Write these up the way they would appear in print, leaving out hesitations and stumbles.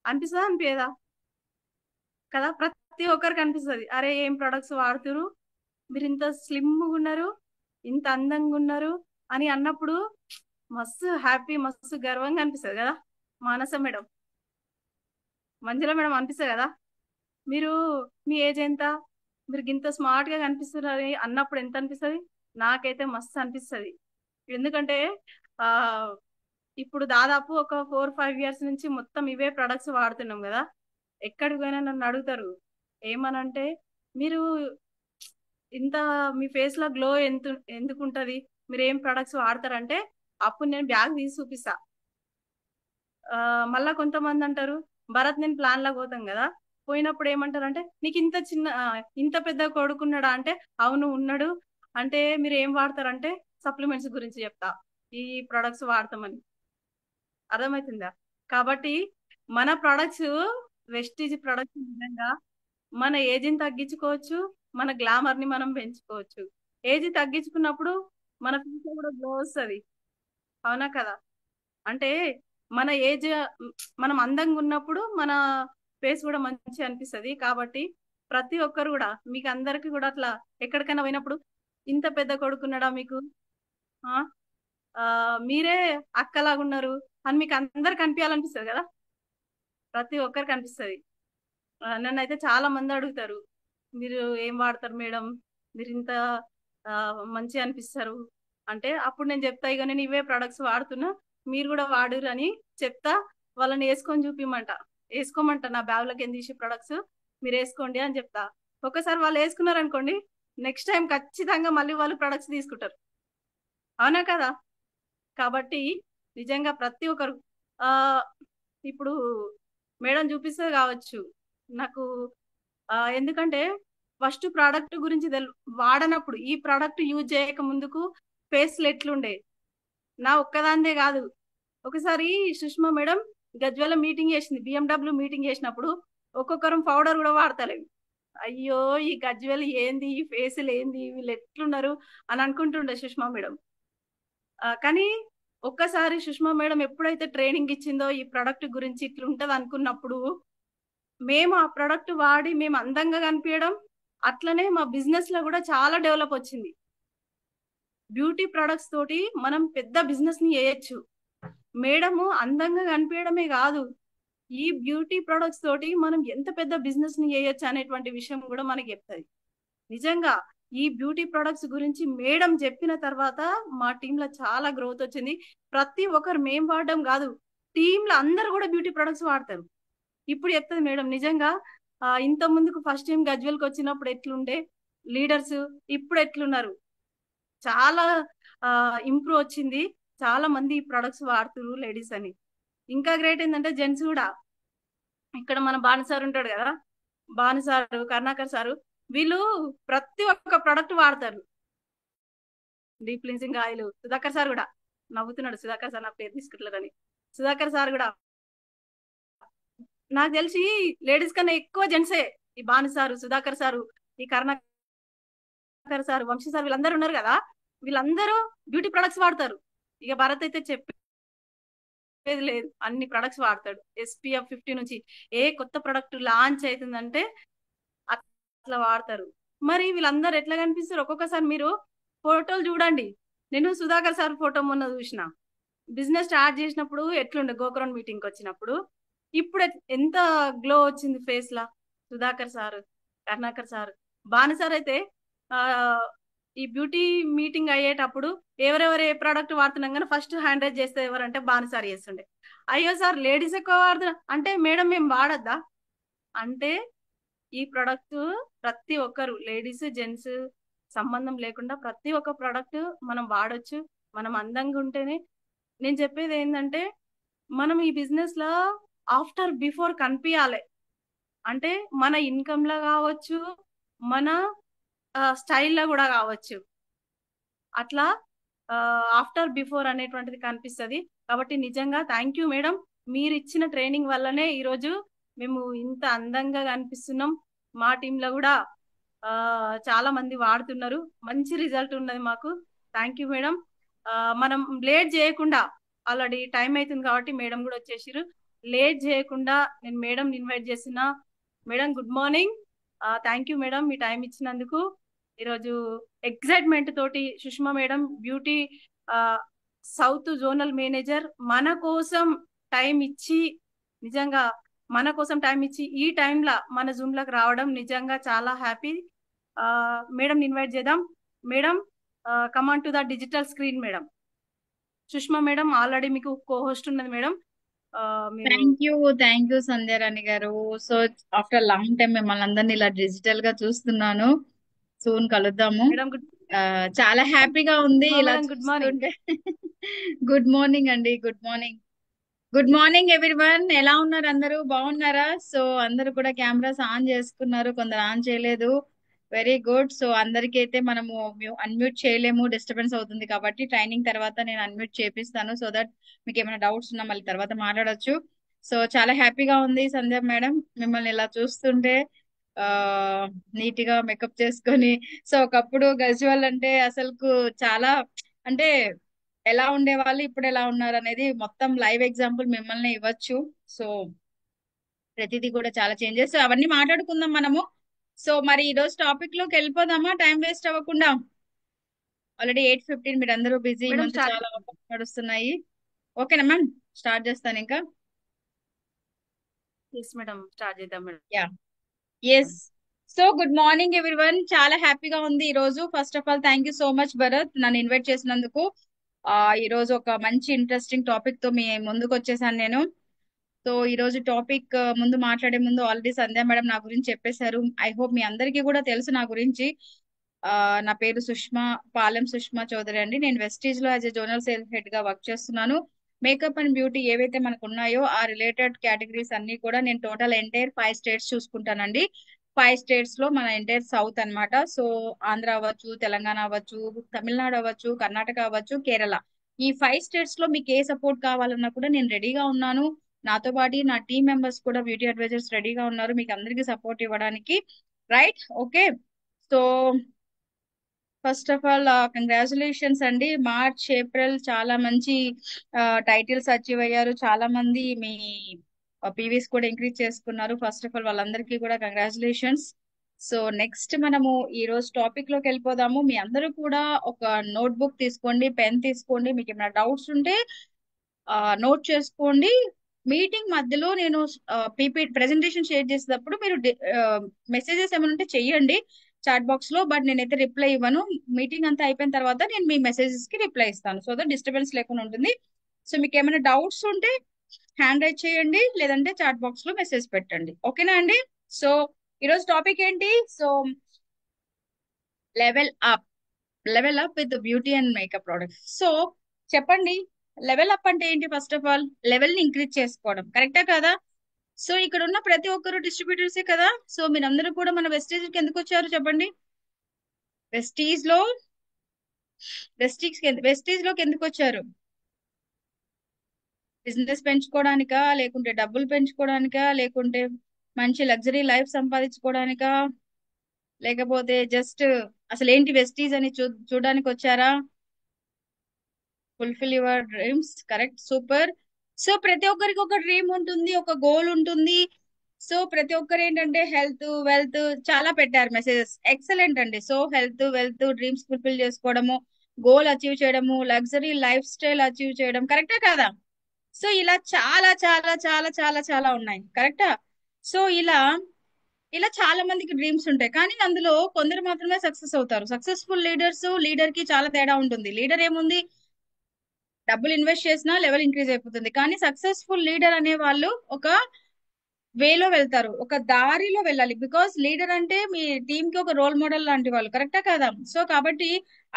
అనిపిస్తుందా అనిపించదా కదా? ప్రతి ఒక్కరికి అనిపిస్తుంది, అరే ఏం ప్రొడక్ట్స్ వాడుతురు, మీరు ఇంత స్లిమ్గా ఉన్నారు, ఇంత అందంగా ఉన్నారు అని అన్నప్పుడు మస్తు హ్యాపీ, మస్తు గర్వంగా అనిపిస్తుంది కదా. మానస మేడం, మంజుల మేడం అనిపిస్తుంది కదా. మీరు మీ ఏజ్ ఎంత, మీరు ఇంత స్మార్ట్ గా కనిపిస్తున్నారు అన్నప్పుడు ఎంత అనిపిస్తుంది? నాకైతే మస్తు అనిపిస్తుంది. ఎందుకంటే ఆ ఇప్పుడు దాదాపు ఒక 4-5 ఇయర్స్ నుంచి మొత్తం ఇవే ప్రొడక్ట్స్ వాడుతున్నాం కదా. ఎక్కడికి పోయినా నన్ను అడుగుతారు ఏమనంటే, మీరు ఇంత మీ ఫేస్ లో గ్లో ఎందుకు ఉంటది, మీరు ఏం ప్రొడక్ట్స్ వాడతారంటే అప్పుడు నేను బ్యాగ్ తీసి చూపిస్తా. మళ్ళా కొంతమంది అంటారు, భరత్ నేను ప్లాన్ లా పోతాం కదా, పోయినప్పుడు ఏమంటారు అంటే నీకు ఇంత చిన్న ఇంత పెద్ద కొడుకున్నాడా అంటే అవును ఉన్నాడు. అంటే మీరు ఏం వాడతారంటే సప్లిమెంట్స్ గురించి చెప్తా, ఈ ప్రొడక్ట్స్ వాడతామని. అర్థమవుతుందా? కాబట్టి మన ప్రొడక్ట్స్, వెస్టీజ్ ప్రొడక్ట్స్ విధంగా మన ఏజ్ని తగ్గించుకోవచ్చు, మన గ్లామర్ ని మనం పెంచుకోవచ్చు. ఏజ్ తగ్గించుకున్నప్పుడు మన ఫ్యూచర్ కూడా గ్లో వస్తుంది. అవునా కదా? అంటే మన ఏజ్, మనం అందంగా ఉన్నప్పుడు మన ఫేస్ కూడా మంచి అనిపిస్తుంది. కాబట్టి ప్రతి ఒక్కరు కూడా, మీకు అందరికి కూడా అట్లా ఎక్కడికైనా పోయినప్పుడు ఇంత పెద్ద కొడుకున్నాడా మీకు, ఆ ఆ, మీరే అక్కలాగా ఉన్నారు అని మీకు అందరికి కనిపించాలనిపిస్తుంది కదా. ప్రతి ఒక్కరికి అనిపిస్తుంది. నన్ను అయితే చాలా మంది అడుగుతారు, మీరు ఏం వాడతారు మేడం, మీరు ఇంత ఆ, మంచి అనిపిస్తారు అంటే అప్పుడు నేను చెప్తా, ఇక నేను ఇవే ప్రొడక్ట్స్ వాడుతున్నా, మీరు కూడా వాడురు అని చెప్తా. వాళ్ళని వేసుకొని చూపిమంట, వేసుకోమంట, నా బ్యాగ్లోకి ఏం తీసి ప్రొడక్ట్స్ మీరు వేసుకోండి అని చెప్తా. ఒకసారి వాళ్ళు వేసుకున్నారు అనుకోండి, నెక్స్ట్ టైం ఖచ్చితంగా మళ్ళీ వాళ్ళు ప్రొడక్ట్స్ తీసుకుంటారు. అవునా కదా? కాబట్టి నిజంగా ప్రతి ఒక్కరు ఆ ఇప్పుడు మేడం చూపిస్తే కావచ్చు నాకు, ఎందుకంటే ఫస్ట్ ప్రోడక్ట్ గురించి వాడనప్పుడు, ఈ ప్రోడక్ట్ యూజ్ చేయక ముందుకు ఫేస్లు ఎట్లుండే నా ఒక్కదాందే కాదు. ఒకసారి సుష్మా మేడం గజ్వేల మీటింగ్ చేసింది, బిఎండబ్ల్యూ మీటింగ్ చేసినప్పుడు ఒక్కొక్కరం పౌడర్ కూడా వాడతలేము. అయ్యో ఈ గజ్వేల్ ఏంది, ఈ ఫేసులు ఏంది, వీళ్ళు ఎట్లున్నారు అని అనుకుంటుండే సుష్మా మేడం. కానీ ఒక్కసారి సుష్మా మేడం ఎప్పుడైతే ట్రైనింగ్ ఇచ్చిందో ఈ ప్రొడక్ట్ గురించి ఇట్లుంటది అనుకున్నప్పుడు, మేము ఆ ప్రొడక్ట్ వాడి మేము అందంగా కనిపించడం, అట్లనే మా బిజినెస్ లో కూడా చాలా డెవలప్ వచ్చింది. బ్యూటీ ప్రొడక్ట్స్ తోటి మనం పెద్ద బిజినెస్ ని చేయొచ్చు. మేడము అందంగా కనిపించడమే కాదు, ఈ బ్యూటీ ప్రొడక్ట్స్ తోటి మనం ఎంత పెద్ద బిజినెస్ ని చేయొచ్చు అనేటువంటి విషయం కూడా మనకి చెప్తుంది. నిజంగా ఈ బ్యూటీ ప్రొడక్ట్స్ గురించి మేడం చెప్పిన తర్వాత మా టీమ్ లో చాలా గ్రోత్ వచ్చింది. ప్రతి ఒక్కరు మేం వాడడం కాదు, టీమ్ లో అందరు కూడా బ్యూటీ ప్రొడక్ట్స్ వాడతారు. ఇప్పుడు చెప్తుంది మేడం నిజంగా, ఇంత ముందుకు ఫస్ట్ టైం గజ్వెల్కి వచ్చినప్పుడు ఎట్లుండే లీడర్స్, ఇప్పుడు ఎట్లున్నారు, చాలా ఇంప్రూవ్ వచ్చింది. చాలా మంది ఈ ప్రొడక్ట్స్ వాడుతున్నారు లేడీస్ అని. ఇంకా గ్రేట్ ఏంటంటే జెంట్స్ కూడా, ఇక్కడ మన భాను సార్ ఉంటాడు కదా, భాను సారు, కరుణాకర్ సారు, వీళ్ళు ప్రతి ఒక్క ప్రొడక్ట్ వాడతారు. Deep cleansing oil, Sudhakar sir కూడా నవ్వుతున్నాడు, సుధాకర్ సార్ నాకు పేరు తీసుకుంటలేదని. సుధాకర్ సార్ కూడా నాకు తెలిసి లేడీస్ కన్నా ఎక్కువ జెంట్సే, ఈ భాను సారు, సుధాకర్ సారు, ఈ కరుణాకర్ సార్, వంశీ సార్, వీళ్ళందరూ ఉన్నారు కదా, వీళ్ళందరూ బ్యూటీ ప్రొడక్ట్స్ వాడతారు. ఇక భరత్ అయితే చెప్పేది లేదు, అన్ని ప్రొడక్ట్స్ వాడతాడు. SPF 50 నుంచి ఏ కొత్త ప్రొడక్ట్ లాంచ్ అవుతుందంటే అట్లా వాడతారు. మరి వీళ్ళందరూ ఎట్లా కనిపిస్తారు ఒక్కొక్కసారి మీరు ఫోటోలు చూడండి. నేను సుధాకర్ సార్ ఫోటో మొన్న చూసిన, బిజినెస్ స్టార్ట్ చేసినప్పుడు ఎట్లుండే గోకరన్ మీటింగ్ వచ్చినప్పుడు, ఇప్పుడు ఎంత గ్లో వచ్చింది ఫేస్ లా. Sudhakar sir, Karunakar sir, Bhanu sir అయితే ఆ ఈ బ్యూటీ మీటింగ్ అయ్యేటప్పుడు ఎవరెవరు ఏ ప్రోడక్ట్ వాడుతున్నాం కానీ ఫస్ట్ హ్యాండ్ రైజ్ చేస్తే ఎవరంటే భాను సార్ చేస్తుండే. అయ్యో సార్ లేడీస్ ఎక్కువ వాడుతున్నా అంటే, మేడం మేము వాడద్దా అంటే, ఈ ప్రొడక్ట్ ప్రతి ఒక్కరు లేడీస్ జెంట్స్ సంబంధం లేకుండా ప్రతి ఒక్క ప్రోడక్ట్ మనం వాడొచ్చు. మనం అందంగా ఉంటేనే, నేను చెప్పేది ఏంటంటే, మనం ఈ బిజినెస్ లో ఆఫ్టర్ బిఫోర్ కనిపించాలి. అంటే మన ఇన్కమ్ లో కావచ్చు, మన స్టైల్లో కూడా కావచ్చు. అట్లా ఆఫ్టర్ బిఫోర్ అనేటువంటిది కనిపిస్తుంది. కాబట్టి నిజంగా థ్యాంక్ యూ మేడం, మీరు ఇచ్చిన ట్రైనింగ్ వల్లనే ఈరోజు మేము ఇంత అందంగా కనిపిస్తున్నాం. మా టీంలో కూడా చాలా మంది వాడుతున్నారు, మంచి రిజల్ట్ ఉన్నది మాకు. Thank you madam. మనం లేట్ చేయకుండా, ఆల్రెడీ టైం అవుతుంది కాబట్టి మేడం కూడా వచ్చేసారు. లేట్ చేయకుండా నేను మేడం ఇన్వైట్ చేసిన. Madam good morning. Thank you madam me time ఇచ్చినందుకు. ఈరోజు ఎక్సైట్మెంట్ తోటి Sushma madam beauty south zonal manager మన కోసం టైం ఇచ్చి, నిజంగా మన కోసం టైం ఇచ్చి ఈ టైంలో మన జూమ్ లకు రావడం నిజంగా చాలా హ్యాపీ. మేడం ఇన్వైట్ చేద్దాం. Madam come on to the digital screen. Madam Sushma madam already మీకు కో హోస్ట్ ఉన్నది మేడం. మీరు థ్యాంక్ యూ సంధ్యారాణి గారు. సో ఆఫ్టర్ లాంగ్ టైం మిమ్మల్ని అందరినీ ఇలా డిజిటల్ గా చూస్తున్నాను. సూన్ కలుద్దాము. మేడం గుడ్ చాలా హ్యాపీగా ఉంది ఇలా మేడం గుడ్ మార్నింగ్. చూస్తుంటే. గుడ్ మార్నింగ్ అండి. Good morning. Good morning everyone. ఎలా ఉన్నారు? అందరూ బాగున్నారా? సో అందరూ కూడా కెమెరాస్ ఆన్ చేసుకున్నారు, కొందరు ఆన్ చేయలేదు. Very good. సో అందరికీ అయితే మనము అన్మ్యూట్ చేయలేము, డిస్టర్బెన్స్ అవుతుంది కాబట్టి ట్రైనింగ్ తర్వాత నేను అన్మ్యూట్ చేపిస్తాను, సో దట్ మీకు ఏమైనా డౌట్స్ ఉన్నా మళ్ళీ తర్వాత మాట్లాడొచ్చు. సో చాలా హ్యాపీగా ఉంది సంధ్య మేడం మిమ్మల్ని ఇలా చూస్తుంటే. ఆ నీట్ గా మేకప్ చేసుకొని, సో ఒకప్పుడు గజ్వల్ అంటే అసలుకు చాలా, అంటే ఎలా ఉండేవాళ్ళు ఇప్పుడు ఎలా ఉన్నారు అనేది మొత్తం లైవ్ ఎగ్జాంపుల్ మిమ్మల్ని ఇవ్వచ్చు. సో ప్రతిదీ కూడా చాలా చేంజెస్, అవన్నీ మాట్లాడుకుందాం మనము. సో మరి ఈ రోజు టాపిక్ లోకి వెళ్ళిపోదామా, టైం వేస్ట్ అవ్వకుండా? ఆల్రెడీ 8:15, మీరు అందరూ బిజీ, ఈ మేడం మంత్ స్టార్ట్. చాలా ఆఫర్స్ నడుస్తున్నాయి. ఓకేనా మ్యామ్? స్టార్ట్ చేస్తాను ఇంకా. ఎస్ మేడం స్టార్ట్ చేద్దాం madam. Yeah. Yes. So good morning everyone. చాలా హ్యాపీగా ఉంది ఈ రోజు. First of all thank you so much Bharath, నన్ను ఇన్వైట్ చేసినందుకు. ఈ రోజు ఒక మంచి ఇంట్రెస్టింగ్ టాపిక్ తో మీ ముందుకు వచ్చేసాను నేను. సో ఈ రోజు టాపిక్ ముందు మాట్లాడే ముందు ఆల్రెడీ సంధ్య మేడం నా గురించి చెప్పేశారు. ఐ హోప్ మీ అందరికీ కూడా తెలుసు నా గురించి. ఆ నా పేరు సుష్మా, పాలెం సుష్మా చౌదరి అండి. నేను వెస్టీజ్ లో as a zonal sales head గా వర్క్ చేస్తున్నాను. మేకప్ అండ్ బ్యూటీ ఏవైతే మనకు ఉన్నాయో ఆ రిలేటెడ్ కేటగిరీస్ అన్ని కూడా నేను టోటల్ ఎంటైర్ 5 స్టేట్స్ చూసుకుంటానండి. 5 స్టేట్స్ లో మన ఎంటైర్ సౌత్ అన్నమాట. సో ఆంధ్ర అవ్వచ్చు, తెలంగాణ అవ్వచ్చు, తమిళనాడు అవ్వచ్చు, కర్ణాటక అవ్వచ్చు, కేరళ. ఈ 5 స్టేట్స్ లో మీకు ఏ సపోర్ట్ కావాలన్నా కూడా నేను రెడీగా ఉన్నాను. నాతో పాటు నా టీమ్ మెంబర్స్ కూడా బ్యూటీ అడ్వైజర్స్ రెడీగా ఉన్నారు మీకు అందరికీ సపోర్ట్ ఇవ్వడానికి. Right? Okay. So first of all congratulations అండి. మార్చ్ ఏప్రిల్ చాలా మంచి టైటిల్స్ అచీవ్ అయ్యారు. చాలా మంది మీ పీవీస్ కూడా ఇంక్రీజ్ చేసుకున్నారు. ఫస్ట్ ఆఫ్ ఆల్ వాళ్ళందరికీ కూడా కంగ్రాచులేషన్స్. సో నెక్స్ట్ మనము ఈ రోజు టాపిక్ లోకి వెళ్ళిపోదాము. మీ అందరూ కూడా ఒక నోట్ బుక్ తీసుకోండి, పెన్ తీసుకోండి. మీకు ఏమైనా డౌట్స్ ఉంటే నోట్ చేసుకోండి. మీటింగ్ మధ్యలో నేను పీపీ ప్రెజెంటేషన్ షేర్ చేసేటప్పుడు మీరు మెసేజెస్ ఏమైనా ఉంటే చెయ్యండి చాట్ బాక్స్ లో, బట్ నేనైతే రిప్లై ఇవ్వను. మీటింగ్ అంతా అయిపోయిన తర్వాత నేను మీ మెసేజెస్ కి రిప్లై ఇస్తాను, సో దట్ డిస్టర్బెన్స్ లేకుండా ఉంటుంది. సో మీకు ఏమైనా డౌట్స్ ఉంటే హ్యాండ్ రైజ్ చేయండి, లేదంటే చాట్ బాక్స్ లో మెసేజ్ పెట్టండి. ఓకేనా అండి? సో ఈరోజు టాపిక్ ఏంటి? So level up. Level up with beauty and makeup products. So చెప్పండి, లెవెల్ అప్ అంటే ఏంటి? ఫస్ట్ ఆఫ్ ఆల్ లెవెల్ ని ఇంక్రీజ్ చేసుకోవడం, కరెక్టా కదా? సో ఇక్కడ ఉన్న ప్రతి ఒక్కరు డిస్ట్రిబ్యూటర్సే కదా. సో మీరందరూ కూడా మన వెస్టేజ్ కి ఎందుకు వచ్చారు చెప్పండి? వెస్టీజ్ లో వెస్టీజ్ లోకి ఎందుకు వచ్చారు? బిజినెస్ పెంచుకోవడానికా, లేకుంటే డబ్బులు పెంచుకోవడానికా, లేకుంటే మంచి లగ్జరీ లైఫ్ సంపాదించుకోవడానికా, లేకపోతే జస్ట్ అసలు ఏంటి వెస్టీజ్ అని చూడడానికి వచ్చారా? Fulfil your dreams. Correct, super. So ప్రతి ఒక్కరికి ఒక డ్రీమ్ ఉంటుంది, ఒక గోల్ ఉంటుంది. సో ప్రతి ఒక్కరు ఏంటంటే హెల్త్, వెల్త్ చాలా పెట్టారు మెసేజెస్. ఎక్సలెంట్ అండి. So health, wealth, dreams fulfil చేసుకోవడము, గోల్ అచీవ్ చేయడము, లగ్జరీ లైఫ్ స్టైల్ అచీవ్ చేయడం, కరెక్టా కాదా? సో ఇలా చాలా చాలా చాలా చాలా చాలా ఉన్నాయి, కరెక్టా? సో ఇలా ఇలా చాలా మందికి డ్రీమ్స్ ఉంటాయి, కానీ అందులో కొందరు మాత్రమే సక్సెస్ అవుతారు. సక్సెస్ఫుల్ లీడర్ కి చాలా తేడా ఉంటుంది. లీడర్ ఏముంది, డబ్బులు ఇన్వెస్ట్ చేసినా లెవెల్ ఇంక్రీజ్ అయిపోతుంది. కానీ సక్సెస్ఫుల్ లీడర్ అనే వాళ్ళు ఒక వేలో వెళ్తారు, ఒక దారిలో వెళ్ళాలి. బికాస్ లీడర్ అంటే మీ టీమ్ కి ఒక రోల్ మోడల్ లాంటి వాళ్ళు, కరెక్టా కదా? సో కాబట్టి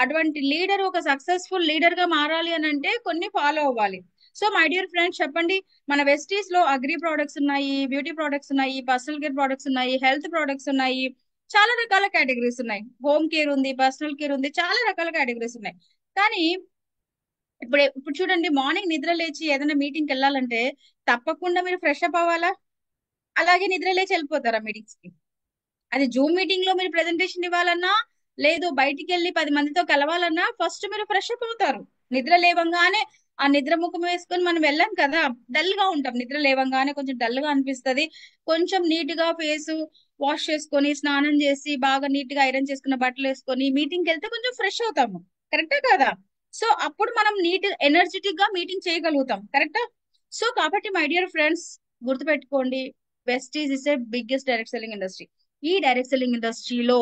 అటువంటి లీడర్ ఒక సక్సెస్ఫుల్ లీడర్ గా మారాలి అని అంటే కొన్ని ఫాలో అవ్వాలి. సో మై డియర్ ఫ్రెండ్స్ చెప్పండి, మన వెస్టీస్ లో అగ్రి ప్రోడక్ట్స్ ఉన్నాయి, బ్యూటీ ప్రోడక్ట్స్ ఉన్నాయి, పర్సనల్ కేర్ ప్రోడక్ట్స్ ఉన్నాయి, హెల్త్ ప్రోడక్ట్స్ ఉన్నాయి, చాలా రకాల కేటగిరీస్ ఉన్నాయి. హోమ్ కేర్ ఉంది, పర్సనల్ కేర్ ఉంది, చాలా రకాల కేటగిరీస్ ఉన్నాయి. కానీ ఇప్పుడు చూడండి, మార్నింగ్ నిద్ర లేచి ఏదైనా మీటింగ్కి వెళ్ళాలంటే తప్పకుండా మీరు ఫ్రెష్ అప్ అవ్వాలా? అలాగే నిద్ర లేచి వెళ్ళిపోతారా మీటింగ్స్ కి? అది జూమ్ మీటింగ్ లో మీరు ప్రెజెంటేషన్ ఇవ్వాలన్నా, లేదు బయటికి వెళ్ళి 10 మందితో కలవాలన్నా ఫస్ట్ మీరు ఫ్రెష్ అప్ అవుతారు. నిద్ర లేవంగానే ఆ నిద్ర ముఖం వేసుకొని మనం వెళ్ళాం కదా, డల్ గా ఉంటాం. నిద్ర లేవంగానే కొంచెం డల్ గా అనిపిస్తది. కొంచెం నీట్ గా ఫేస్ వాష్ చేసుకొని స్నానం చేసి బాగా నీట్ గా ఐరన్ చేసుకున్న బట్టలు వేసుకొని మీటింగ్ కి వెళ్తే కొంచెం ఫ్రెష్ అవుతాము. కరెక్టా కదా? సో అప్పుడు మనం నీట్ ఎనర్జెటిక్ గా మీటింగ్ చేయగలుగుతాం. కరెక్టా? సో కాబట్టి మై డియర్ ఫ్రెండ్స్, గుర్తుపెట్టుకోండి, Vestige is a biggest direct selling industry. ఈ డైరెక్ట్ సెల్లింగ్ ఇండస్ట్రీలో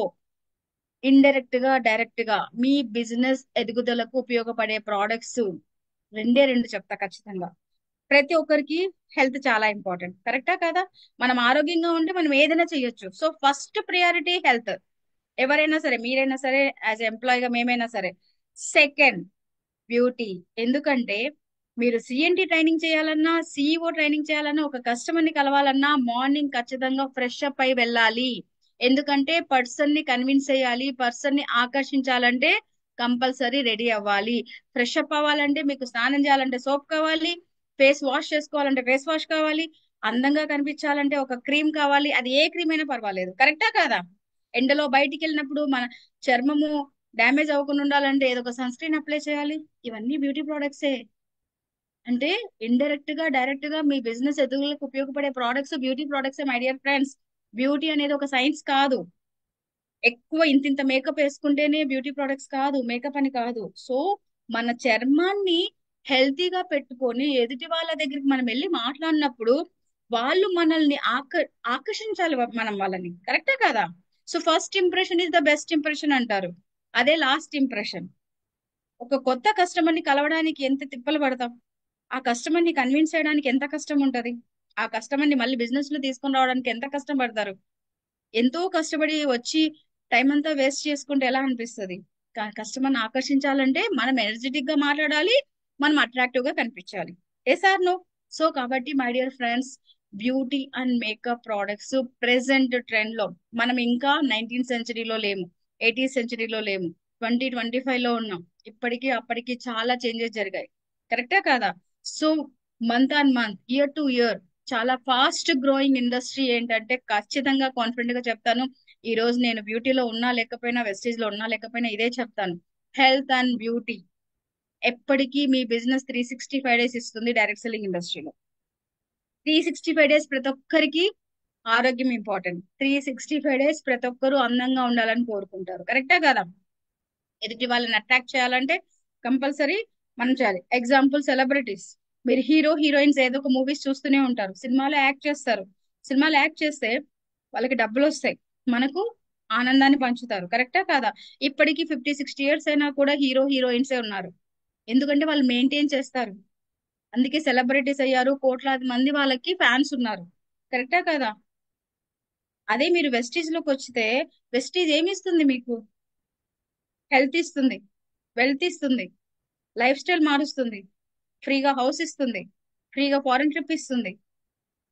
ఇండైరెక్ట్ గా డైరెక్ట్ గా మీ బిజినెస్ ఎదుగుదలకు ఉపయోగపడే ప్రోడక్ట్స్ రెండే రెండు చెప్తా ఖచ్చితంగా. ప్రతి ఒక్కరికి హెల్త్ చాలా ఇంపార్టెంట్. కరెక్టా కదా? మనం ఆరోగ్యంగా ఉంటే మనం ఏదైనా చేయొచ్చు. So first priority health. ఎవరైనా సరే, మీరైనా సరే, యాజ్ ఎంప్లాయీగా మేమైనా సరే. Second, beauty. ఎందుకంటే మీరు సిఎన్టీ ట్రైనింగ్ చేయాలన్నా, సిఇఓ ట్రైనింగ్ చేయాలన్నా, ఒక కస్టమర్ ని కలవాలన్నా మార్నింగ్ ఖచ్చితంగా ఫ్రెష్ అప్ అయి వెళ్ళాలి. ఎందుకంటే పర్సన్ ని కన్విన్స్ చేయాలి, పర్సన్ ని ఆకర్షించాలంటే కంపల్సరీ రెడీ అవ్వాలి. ఫ్రెష్ అప్ అవ్వాలంటే మీకు స్నానం చేయాలంటే సోప్ కావాలి, ఫేస్ వాష్ చేసుకోవాలంటే ఫేస్ వాష్ కావాలి, అందంగా కనిపించాలంటే ఒక క్రీమ్ కావాలి. అది ఏ క్రీమ్ అయినా పర్వాలేదు. కరెక్టా కాదా? ఎండలో బయటికి వెళ్ళినప్పుడు మన చర్మము డ్యామేజ్ అవ్వకుండా ఉండాలంటే ఏదో ఒక సన్ స్క్రీన్ అప్లై చేయాలి. ఇవన్నీ బ్యూటీ ప్రోడక్ట్సే. అంటే ఇండైరెక్ట్ గా డైరెక్ట్ గా మీ బిజినెస్ ఎదుగుదలకు ఉపయోగపడే products beauty products. My dear friends, beauty అనేది ఒక సైన్స్ కాదు. ఎక్కువ ఇంత ఇంత మేకప్ వేసుకుంటేనే బ్యూటీ ప్రోడక్ట్స్ కాదు, మేకప్ అని కాదు. సో మన చర్మాన్ని హెల్తీగా పెట్టుకొని ఎదుటి వాళ్ళ దగ్గరికి మనం వెళ్ళి మాట్లాడినప్పుడు వాళ్ళు మనల్ని ఆకర్షించాలి, మనం వాళ్ళని. కరెక్టా కదా? So first impression is the best impression అంటారు. అదే లాస్ట్ ఇంప్రెషన్. ఒక కొత్త కస్టమర్ ని కలవడానికి ఎంత తిప్పలు పడతాం, ఆ కస్టమర్ ని కన్విన్స్ చేయడానికి ఎంత కష్టం ఉంటది, ఆ కస్టమర్ ని మళ్ళీ బిజినెస్ లో తీసుకొని రావడానికి ఎంత కష్టం పడతారు. ఎంతో కష్టపడి వచ్చి టైం అంతా వేస్ట్ చేసుకుంటే ఎలా అనిపిస్తుంది? కస్టమర్ ని ఆకర్షించాలంటే మనం ఎనర్జెటిక్ గా మాట్లాడాలి, మనం అట్రాక్టివ్ గా కనిపించాలి. ఏ సార్ నో? సో కాబట్టి my dear friends, beauty and makeup products present trend లో, మనం ఇంకా 19th సెంచరీలో లేము, 18th సెంచరీలో లేము, 2025 లో ఉన్నాం. ఇప్పటికీ అప్పటికి చాలా చేంజెస్ జరిగాయి. కరెక్టా కాదా? So month on month, year to year చాలా ఫాస్ట్ గ్రోయింగ్ ఇండస్ట్రీ ఏంటంటే ఖచ్చితంగా కాన్ఫిడెంట్ గా చెప్తాను. ఈ రోజు నేను బ్యూటీలో ఉన్నా లేకపోయినా, వెస్టేజ్ లో ఉన్నా లేకపోయినా ఇదే చెప్తాను. హెల్త్ అండ్ బ్యూటీ ఎప్పటికీ మీ బిజినెస్ 365 డేస్ ఇస్తుంది డైరెక్ట్ సెల్లింగ్ ఇండస్ట్రీలో. 365 డేస్ ప్రతి ఒక్కరికి ఆరోగ్యం ఇంపార్టెంట్. 365 డేస్ ప్రతి ఒక్కరు అందంగా ఉండాలని కోరుకుంటారు. కరెక్టా కదా? ఎదుటి వాళ్ళని అట్రాక్ట్ చేయాలంటే కంపల్సరీ మనం చేయాలి. Example celebrities. మీరు హీరో హీరోయిన్స్ ఏదో ఒక మూవీస్ చూస్తూనే ఉంటారు, సినిమాలో యాక్ట్ చేస్తారు. సినిమాలో యాక్ట్ చేస్తే వాళ్ళకి డబ్బులు వస్తాయి, మనకు ఆనందాన్ని పంచుతారు. కరెక్టా కాదా? ఇప్పటికీ 50-60 ఇయర్స్ అయినా కూడా హీరో హీరోయిన్సే ఉన్నారు. ఎందుకంటే వాళ్ళు మెయింటైన్ చేస్తారు. అందుకే సెలబ్రిటీస్ అయ్యారు, కోట్లాది మంది వాళ్ళకి ఫ్యాన్స్ ఉన్నారు. కరెక్టా కదా? అదే మీరు వెస్టీజ్ లోకి వచ్చితే, వెస్టీజ్ ఏమి ఇస్తుంది మీకు? హెల్త్ ఇస్తుంది, వెల్త్ ఇస్తుంది, లైఫ్ స్టైల్ మారుస్తుంది, ఫ్రీగా హౌస్ ఇస్తుంది, ఫ్రీగా ఫారెన్ ట్రిప్ ఇస్తుంది.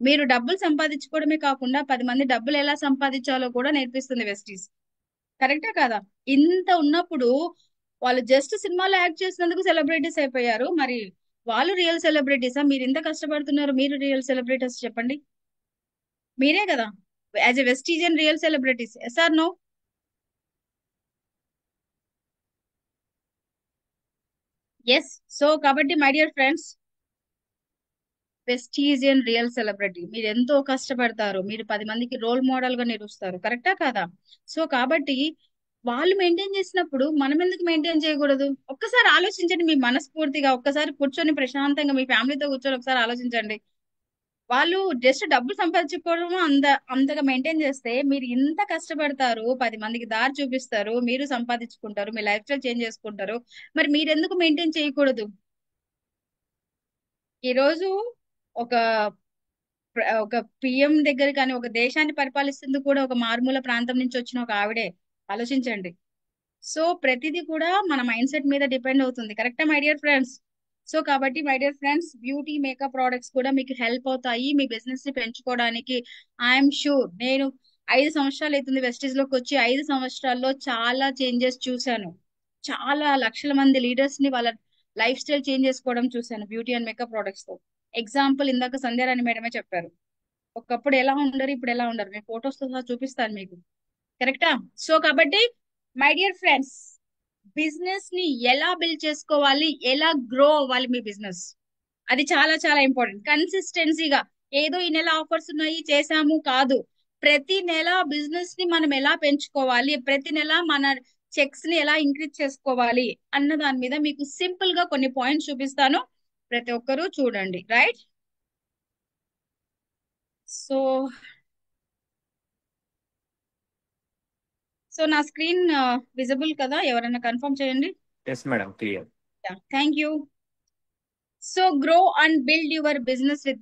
మీరు డబ్బులు సంపాదించుకోవడమే కాకుండా 10 మంది డబ్బులు ఎలా సంపాదించాలో కూడా నేర్పిస్తుంది వెస్టీస్. కరెక్టే కదా? ఇంత ఉన్నప్పుడు వాళ్ళు జస్ట్ సినిమాలో యాక్ట్ చేసినందుకు సెలబ్రిటీస్ అయిపోయారు. మరి వాళ్ళు రియల్ సెలబ్రిటీసా? మీరు ఇంత కష్టపడుతున్నారు, మీరు రియల్ సెలబ్రిటీస్ చెప్పండి. మీరే కదా as a Vestigian real celebrities. Yes or no? Yes. So కాబట్టి my dear friends, prestigious real celebrity మీరు ఎంతో కష్టపడతారు, మీరు 10 మందికి రోల్ మోడల్ గా నిలుస్తారు. కరెక్టా కాదా? సో కాబట్టి వాళ్ళు మెయింటైన్ చేసినప్పుడు మనం ఎందుకు మెయింటైన్ చేయకూడదు? ఒక్కసారి ఆలోచించండి, మీ మనస్ఫూర్తిగా ఒక్కసారి కూర్చొని ప్రశాంతంగా మీ ఫ్యామిలీతో కూర్చొని ఒకసారి ఆలోచించండి. వాళ్ళు జస్ట్ డబ్బులు సంపాదించుకోవడం అంతగా మెయింటైన్ చేస్తే మీరు ఇంత కష్టపడతారు, 10 మందికి దారి చూపిస్తారు, మీరు సంపాదించుకుంటారు, మీ లైఫ్ స్టైల్ చేంజ్ చేసుకుంటారు. మరి మీరు ఎందుకు మెయింటైన్ చేయకూడదు? ఈ రోజు ఒక ఒక పిఎం దగ్గర కానీ, ఒక దేశాన్ని పరిపాలిస్తుంది కూడా ఒక మారుమూల ప్రాంతం నుంచి వచ్చిన ఒక ఆవిడే. ఆలోచించండి. సో ప్రతిదీ కూడా మన మైండ్ సెట్ మీద డిపెండ్ అవుతుంది. కరెక్టా మై డియర్ ఫ్రెండ్స్? సో కాబట్టి my dear friends, beauty makeup products కూడా మీకు హెల్ప్ అవుతాయి మీ బిజినెస్ ని పెంచుకోవడానికి. I'm sure. నేను 5 సంవత్సరాలు అవుతుంది వెస్టీజ్ లోకి వచ్చి, 5 సంవత్సరాల్లో చాలా చేంజెస్ చూశాను. చాలా లక్షల మంది లీడర్స్ ని వాళ్ళ లైఫ్ స్టైల్ చేంజ్ చేసుకోవడం చూశాను బ్యూటీ అండ్ మేకప్ ప్రోడక్ట్స్ తో. ఎగ్జాంపుల్ ఇందాక సంధ్యారాణి మేడమే చెప్పారు. ఒకప్పుడు ఎలా ఉండరు, ఇప్పుడు ఎలా ఉండరు. నేను ఫొటోస్ తో సహా చూపిస్తాను మీకు. కరెక్టా? సో కాబట్టి మై డియర్ ఫ్రెండ్స్, బిజినెస్ ని ఎలా బిల్డ్ చేసుకోవాలి, ఎలా గ్రో అవ్వాలి మీ బిజినెస్, అది చాలా చాలా ఇంపార్టెంట్. కన్సిస్టెన్సీగా ఏదో ఈ నెల ఆఫర్స్ ఉన్నాయి చేసాము కాదు, ప్రతి నెల బిజినెస్ ని మనం ఎలా పెంచుకోవాలి, ప్రతి నెల మన చెక్స్ ని ఎలా ఇంక్రీజ్ చేసుకోవాలి అన్న దాని మీద మీకు సింపుల్ గా కొన్ని పాయింట్స్ చూపిస్తాను. ప్రతి ఒక్కరూ చూడండి. రైట్? సో సో నా స్క్రీన్ విజిబుల్ కదా? ఎవరైనా కన్ఫర్మ్ చేయండి. Yes madam, clear. Thank you. So grow and build your business with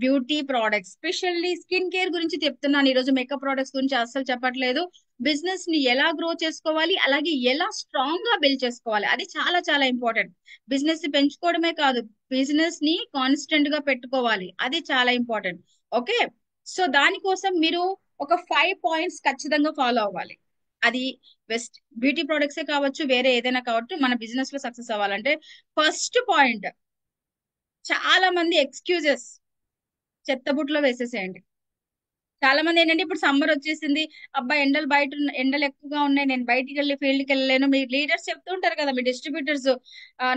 beauty products. Specially skin care గురించి చెప్తున్నాను ఈరోజు, మేకప్ ప్రోడక్ట్స్ గురించి అస్సలు చెప్పట్లేదు. బిజినెస్ ని ఎలా గ్రో చేసుకోవాలి, అలాగే ఎలా స్ట్రాంగ్ గా బిల్డ్ చేసుకోవాలి, అది చాలా చాలా ఇంపార్టెంట్. బిజినెస్ ని పెంచుకోవడమే కాదు, బిజినెస్ ని కాన్స్టెంట్ గా పెట్టుకోవాలి, అది చాలా ఇంపార్టెంట్. ఓకే, సో దానికోసం మీరు ఒక 5 పాయింట్స్ ఖచ్చితంగా ఫాలో అవ్వాలి. అది బెస్ట్ బ్యూటీ ప్రోడక్ట్సే కావచ్చు, వేరే ఏదైనా కావచ్చు, మన బిజినెస్ లో సక్సెస్ అవ్వాలంటే ఫస్ట్ పాయింట్, చాలా మంది ఎక్స్క్యూజెస్ చెత్తబుట్లో వేసేసేయండి. చాలా మంది ఏంటంటే ఇప్పుడు సమ్మర్ వచ్చేసింది, అబ్బాయి ఎండలు బయట ఎండలు ఎక్కువగా ఉన్నాయి, నేను బయటికి వెళ్ళి ఫీల్డ్కి వెళ్ళలేను. మీ లీడర్స్ చెప్తూ ఉంటారు కదా, మీ డిస్ట్రిబ్యూటర్స్,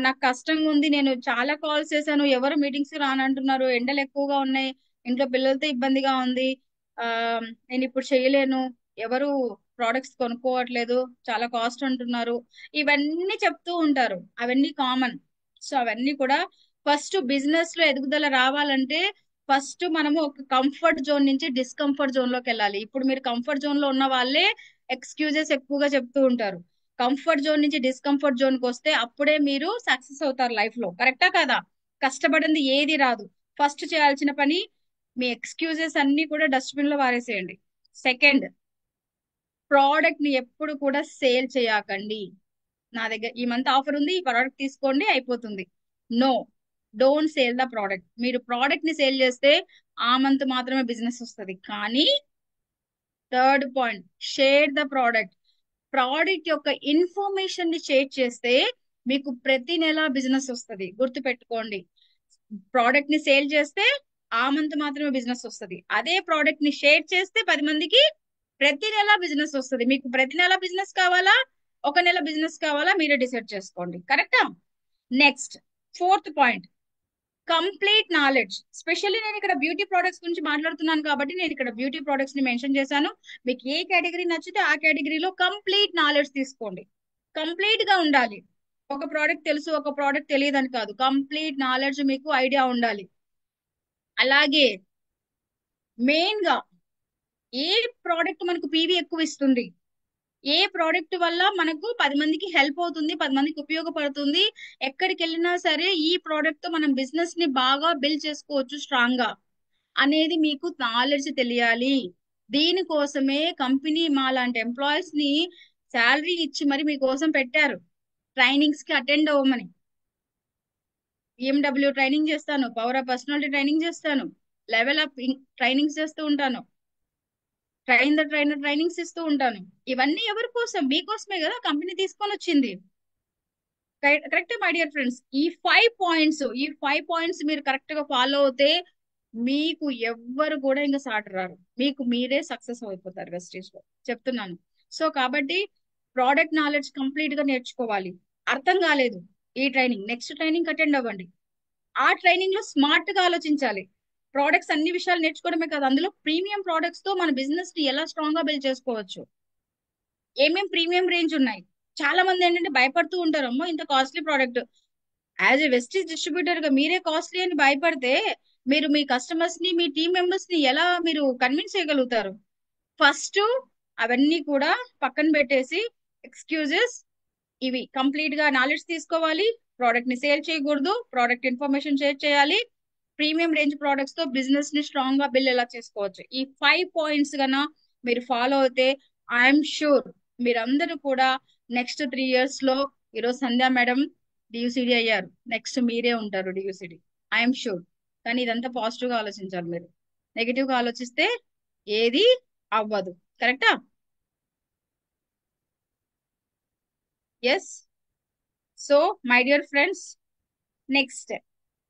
నాకు కష్టంగా ఉంది, నేను చాలా కాల్స్ చేశాను, ఎవరు మీటింగ్స్ రానంటున్నారు, ఎండలు ఎక్కువగా ఉన్నాయి, ఇంట్లో పిల్లలతో ఇబ్బందిగా ఉంది, ఆ నేను ఇప్పుడు చేయలేను, ఎవరు ప్రోడక్ట్స్ కొనుక్కోవట్లేదు, చాలా కాస్ట్ అంటున్నారు, ఇవన్నీ చెప్తూ ఉంటారు. అవన్నీ కామన్. సో అవన్నీ కూడా ఫస్ట్ బిజినెస్ లో ఎదుగుదల రావాలంటే ఫస్ట్ మనము ఒక కంఫర్ట్ జోన్ నుంచి డిస్కంఫర్ట్ జోన్ లోకి వెళ్ళాలి. ఇప్పుడు మీరు కంఫర్ట్ జోన్ లో ఉన్న వాళ్ళే ఎక్స్క్యూజెస్ ఎక్కువగా చెప్తూ ఉంటారు. కంఫర్ట్ జోన్ నుంచి డిస్కంఫర్ట్ జోన్ కి వస్తే అప్పుడే మీరు సక్సెస్ అవుతారు లైఫ్ లో. కరెక్టా కదా? కష్టపడింది ఏది రాదు. ఫస్ట్ చేయాల్సిన పని, మీ ఎక్స్క్యూజెస్ అన్ని కూడా డస్ట్బిన్ లో వారేసేయండి. సెకండ్, ప్రోడక్ట్ ని ఎప్పుడు కూడా సేల్ చేయకండి. నా దగ్గర ఈ మంత్ ఆఫర్ ఉంది, ఈ ప్రోడక్ట్ తీసుకోండి అయిపోతుంది. No, don't sale the product. మీరు ప్రోడక్ట్ ని సేల్ చేస్తే ఆ మంత్ మాత్రమే బిజినెస్ వస్తుంది. కానీ third point, share the product. Product యొక్క ఇన్ఫర్మేషన్ ని షేర్ చేస్తే మీకు ప్రతి నెల బిజినెస్ వస్తుంది. గుర్తు పెట్టుకోండి, ప్రోడక్ట్ ని సేల్ చేస్తే ఆ మంత్ మాత్రమే బిజినెస్ వస్తుంది. అదే ప్రోడక్ట్ ని షేర్ చేస్తే 10 మందికి ప్రతి నెల బిజినెస్ వస్తుంది. మీకు ప్రతి నెల బిజినెస్ కావాలా, ఒక నెల బిజినెస్ కావాలా, మీరే డిసైడ్ చేసుకోండి. కరెక్టా? Next, fourth point, complete knowledge. Specially నేను ఇక్కడ బ్యూటీ ప్రోడక్ట్స్ గురించి మాట్లాడుతున్నాను కాబట్టి నేను ఇక్కడ బ్యూటీ ప్రోడక్ట్స్ ని మెన్షన్ చేశాను. మీకు ఏ కేటగిరీ నచ్చితే ఆ కేటగిరీలో కంప్లీట్ నాలెడ్జ్ తీసుకోండి. కంప్లీట్ గా ఉండాలి. ఒక ప్రోడక్ట్ తెలుసు, ఒక ప్రోడక్ట్ తెలియదు అని కాదు, కంప్లీట్ నాలెడ్జ్ మీకు ఐడియా ఉండాలి. అలాగే మెయిన్ గా ఏ ప్రోడక్ట్ మనకు పీవీ ఎక్కువ ఇస్తుంది, ఏ ప్రోడక్ట్ వల్ల మనకు 10 మందికి హెల్ప్ అవుతుంది, 10 మందికి ఉపయోగపడుతుంది, ఎక్కడికి వెళ్ళినా సరే ఈ ప్రోడక్ట్ తో మనం బిజినెస్ ని బాగా బిల్డ్ చేసుకోవచ్చు స్ట్రాంగ్ గా అనేది మీకు నాలెడ్జ్ తెలియాలి. దీనికోసమే కంపెనీ మా లాంటి ఎంప్లాయీస్ ని శాలరీ ఇచ్చి మరి మీకోసం పెట్టారు, ట్రైనింగ్స్ కి అటెండ్ అవ్వమని. BMW ట్రైనింగ్ చేస్తాను, పవర్ ఆఫ్ పర్సనాలిటీ ట్రైనింగ్ చేస్తాను, లెవెల్ అప్ ట్రైనింగ్స్ చేస్తూ ఉంటాను, ట్రైన్ ద ట్రైనర్ ట్రైనింగ్స్ ఇస్తూ ఉంటాను. ఇవన్నీ ఎవరి కోసం? మీకోసమే కదా కంపెనీ తీసుకొని వచ్చింది. Correct my dear friends? ఈ ఫైవ్ పాయింట్స్ మీరు కరెక్ట్ గా ఫాలో అవుతే మీకు ఎవ్వరు కూడా ఇంకా సాటి రారు, మీకు మీరే సక్సెస్ అయిపోతారు వెస్టేజ్ లో, చెప్తున్నాను. సో కాబట్టి ప్రోడక్ట్ నాలెడ్జ్ కంప్లీట్ గా నేర్చుకోవాలి. అర్థం కాలేదు ఈ ట్రైనింగ్, నెక్స్ట్ ట్రైనింగ్ అటెండ్ అవ్వండి. ఆ ట్రైనింగ్ లో స్మార్ట్ గా ఆలోచించాలి. ప్రోడక్ట్స్ అన్ని విషయాలు నేర్చుకోవడమే కాదు, అందులో ప్రీమియం ప్రోడక్ట్స్ తో మన బిజినెస్ ని ఎలా స్ట్రాంగ్ గా బిల్డ్ చేసుకోవచ్చు, ఏమేం ప్రీమియం రేంజ్ ఉన్నాయి. చాలా మంది ఏంటంటే భయపడుతూ ఉంటారు, అమ్మో ఇంత costly product. As a Vestige distributor గా మీరే కాస్ట్లీ అని భయపడితే మీరు మీ కస్టమర్స్ ని, మీ టీం మెంబర్స్ ని ఎలా మీరు కన్విన్స్ చేయగలుగుతారు? ఫస్ట్ అవన్నీ కూడా పక్కన పెట్టేసి ఎక్స్క్యూజెస్ ఇవి కంప్లీట్ గా నాలెడ్జ్ తీసుకోవాలి. ప్రోడక్ట్ ని సేల్ చేయకూడదు, ప్రోడక్ట్ ఇన్ఫర్మేషన్ షేర్ చేయాలి, ప్రీమియం రేంజ్ ప్రోడక్ట్స్ తో బిజినెస్ ని స్ట్రాంగ్ గా బిల్డ్ ఎలా చేసుకోవచ్చు. ఈ 5 పాయింట్స్ గన మీరు ఫాలో అయితే ఐఎమ్ షూర్ మీరందరూ కూడా నెక్స్ట్ 3 years లో, ఈరోజు సంధ్య మేడం డియూసిడి అయ్యారు, నెక్స్ట్ మీరే ఉంటారు డియూసిడి, ఐఎమ్ షూర్. కానీ ఇదంతా పాజిటివ్ గా ఆలోచించాలి. మీరు నెగిటివ్ గా ఆలోచిస్తే ఏది అవ్వదు. కరెక్టా? Yes. So my dear friends, next,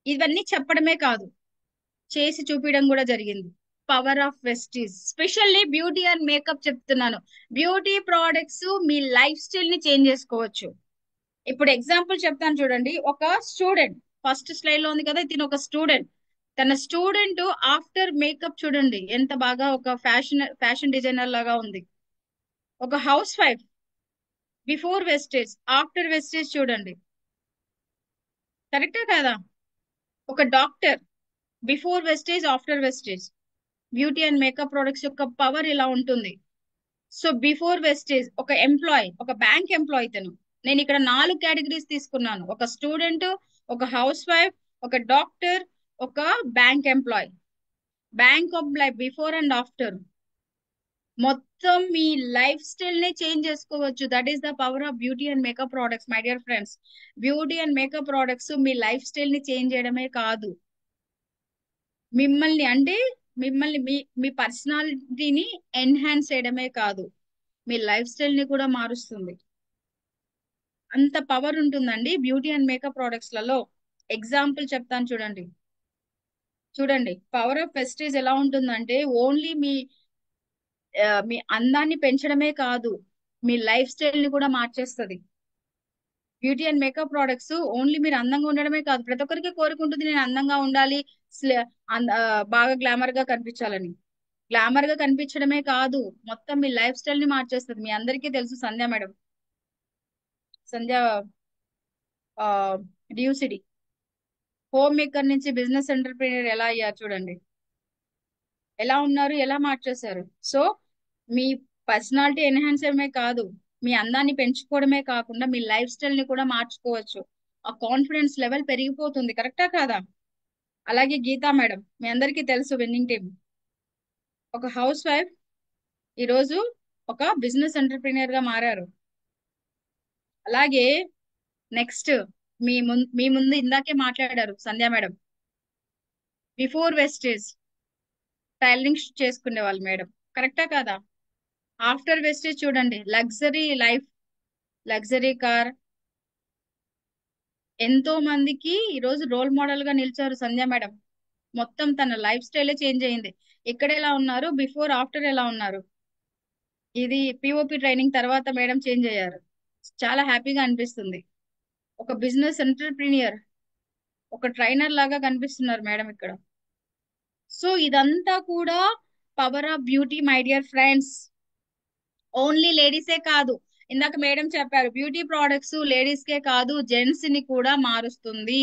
ఇవన్నీ చెప్పడమే కాదు చేసి చూపించడం కూడా జరిగింది. Power of Vestige, specially beauty and makeup చెప్తున్నాను. బ్యూటీ ప్రోడక్ట్స్ మీ లైఫ్ స్టైల్ ని చేంజ్ చేసుకోవచ్చు. ఇప్పుడు ఎగ్జాంపుల్ చెప్తాను చూడండి. ఒక స్టూడెంట్, ఫస్ట్ స్లైడ్ లో ఉంది కదా, తిను ఒక స్టూడెంట్. తన స్టూడెంట్ ఆఫ్టర్ మేకప్ చూడండి ఎంత బాగా ఒక ఫ్యాషన్ డిజైనర్ లాగా ఉంది. ఒక housewife before Vestige after Vestige చూడండి, కరెక్టా కాదా? ఒక doctor before Vestige after Vestige. Beauty and makeup products యొక్క పవర్ ఇలా ఉంటుంది. సో బిఫోర్ వెస్టేజ్ ఒక ఎంప్లాయ్, ఒక బ్యాంక్ ఎంప్లాయ్ తను. నేను ఇక్కడ 4 కేటగిరీస్ తీసుకున్నాను: ఒక స్టూడెంట్, ఒక హౌస్ వైఫ్, ఒక డాక్టర్, ఒక bank employee. Bank employee before and after మొత్తం మీ లైఫ్ స్టైల్ నే చేంజ్ చేసుకోవచ్చు. That is the power of beauty and makeup products my dear friends. Beauty and makeup products మీ లైఫ్ స్టైల్ ని change చేయడమే కాదు, మిమ్మల్ని అంటే మిమ్మల్ని మీ మీ పర్సనాలిటీని ఎన్హాన్స్ చేయడమే కాదు, మీ లైఫ్ స్టైల్ ని కూడా మారుస్తుంది. అంత పవర్ ఉంటుందండి బ్యూటీ అండ్ మేకప్ ప్రోడక్ట్స్ లలో. ఎగ్జాంపుల్ చెప్తాను చూడండి. చూడండి పవర్ ఆఫ్ వెస్టేజ్ ఎలా ఉంటుందంటే ఓన్లీ మీ అందాన్ని పెంచడమే కాదు, మీ లైఫ్ స్టైల్ ని కూడా మార్చేస్తుంది. Beauty and makeup products only మీరు అందంగా ఉండడమే కాదు, ప్రతి ఒక్కరికి కోరుకుంటుంది నేను అందంగా ఉండాలి, బాగా గ్లామర్ గా కనిపించాలని. గ్లామర్ గా కనిపించడమే కాదు, మొత్తం మీ లైఫ్ స్టైల్ ని మార్చేస్తుంది. మీ అందరికీ తెలుసు సంధ్య మేడం, సంధ్య డియూసిడి హోమ్ మేకర్ నుంచి బిజినెస్ ఎంటర్ప్రీనియర్ ఎలా అయ్యారు చూడండి, ఎలా ఉన్నారు, ఎలా మార్చేశారు. సో మీ పర్సనాలిటీ ఎన్హాన్స్ చేయడమే కాదు, మీ అందాన్ని పెంచుకోవడమే కాకుండా మీ లైఫ్ స్టైల్ ని కూడా మార్చుకోవచ్చు. ఆ కాన్ఫిడెన్స్ లెవెల్ పెరిగిపోతుంది, కరెక్టా కాదా? అలాగే గీతా మేడం, మీ అందరికీ తెలుసు విన్నింగ్ టీమ్, ఒక హౌస్ వైఫ్ ఈరోజు ఒక బిజినెస్ ఎంటర్ప్రీనియర్ గా మారారు. అలాగే నెక్స్ట్ మీ ముందు ఇందాకే మాట్లాడారు సంధ్య మేడం, బిఫోర్ వెస్టేజ్ టైలరింగ్ చేసుకునే వాళ్ళు మేడం, కరెక్టా కాదా? ఆఫ్టర్ వెస్టేజ్ చూడండి, లగ్జరీ లైఫ్, లగ్జరీ కార్. ఎంతో మందికి ఈ రోజు రోల్ మోడల్ గా నిలిచారు సంధ్య మేడం. మొత్తం తన లైఫ్ స్టైలే చేంజ్ అయింది. ఇక్కడ ఎలా ఉన్నారు, బిఫోర్ ఆఫ్టర్ ఎలా ఉన్నారు. ఇది పిఓపి ట్రైనింగ్ తర్వాత మేడం చేంజ్ అయ్యారు. చాలా హ్యాపీగా అనిపిస్తుంది. ఒక బిజినెస్ ఎంటర్ప్రీనియర్, ఒక ట్రైనర్ లాగా కనిపిస్తున్నారు మేడం ఇక్కడ. సో ఇదంతా కూడా power of beauty my dear friends. Only లేడీసే కాదు, ఇందాక మేడం చెప్పారు బ్యూటీ ప్రోడక్ట్స్ లేడీస్ కే కాదు జెంట్స్ ని కూడా మారుస్తుంది.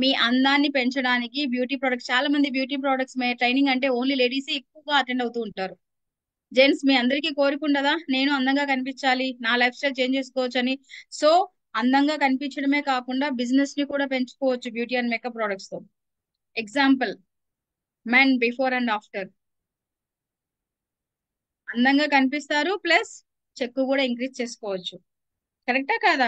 మీ అందాన్ని పెంచడానికి బ్యూటీ ప్రొడక్ట్స్, చాలా మంది బ్యూటీ ప్రొడక్ట్స్ ట్రైనింగ్ అంటే ఓన్లీ లేడీస్ ఎక్కువగా అటెండ్ అవుతూ ఉంటారు. జెంట్స్ మీ అందరికీ కోరుకుండదా నేను అందంగా కనిపించాలి, నా లైఫ్ స్టైల్ చేంజ్ చేసుకోవచ్చు అని. సో అందంగా కనిపించడమే కాకుండా బిజినెస్ ని కూడా పెంచుకోవచ్చు బ్యూటీ అండ్ మేకప్ ప్రొడక్ట్స్ తో. Example men before and after అందంగా కనిపిస్తారు, ప్లస్ చెక్కు కూడా ఇంక్రీజ్ చేసుకోవచ్చు, కరెక్టా కాదా?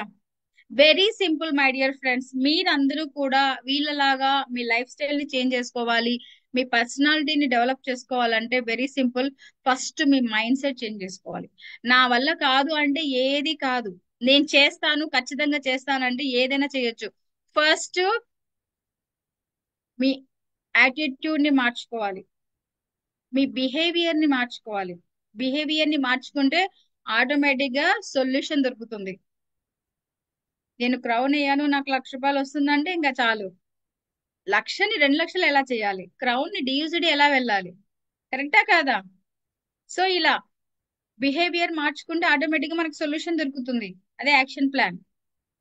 Very simple my dear friends. మీరందరూ కూడా వీళ్ళలాగా మీ లైఫ్ స్టైల్ ని చేంజ్ చేసుకోవాలి, మీ పర్సనాలిటీని డెవలప్ చేసుకోవాలంటే వెరీ సింపుల్. ఫస్ట్ మీ మైండ్ సెట్ చేంజ్ చేసుకోవాలి. నా వల్ల కాదు అంటే ఏది కాదు, నేను చేస్తాను ఖచ్చితంగా చేస్తానంటే ఏదైనా చేయొచ్చు. ఫస్ట్ మీ యాటిట్యూడ్ ని మార్చుకోవాలి, మీ బిహేవియర్ ని మార్చుకోవాలి. బిహేవియర్ ని మార్చుకుంటే ఆటోమేటిక్ గా సొల్యూషన్ దొరుకుతుంది. నేను క్రౌన్ అయ్యాను నాకు ₹1,00,000 వస్తుందంటే ఇంకా చాలు. 1,00,000ని 2,00,000 ఎలా చేయాలి, క్రౌన్ ని డియూసిడి ఎలా వెళ్ళాలి, కరెక్టా కాదా? సో ఇలా బిహేవియర్ మార్చుకుంటే ఆటోమేటిక్ గా మనకు సొల్యూషన్ దొరుకుతుంది. అదే యాక్షన్ ప్లాన్.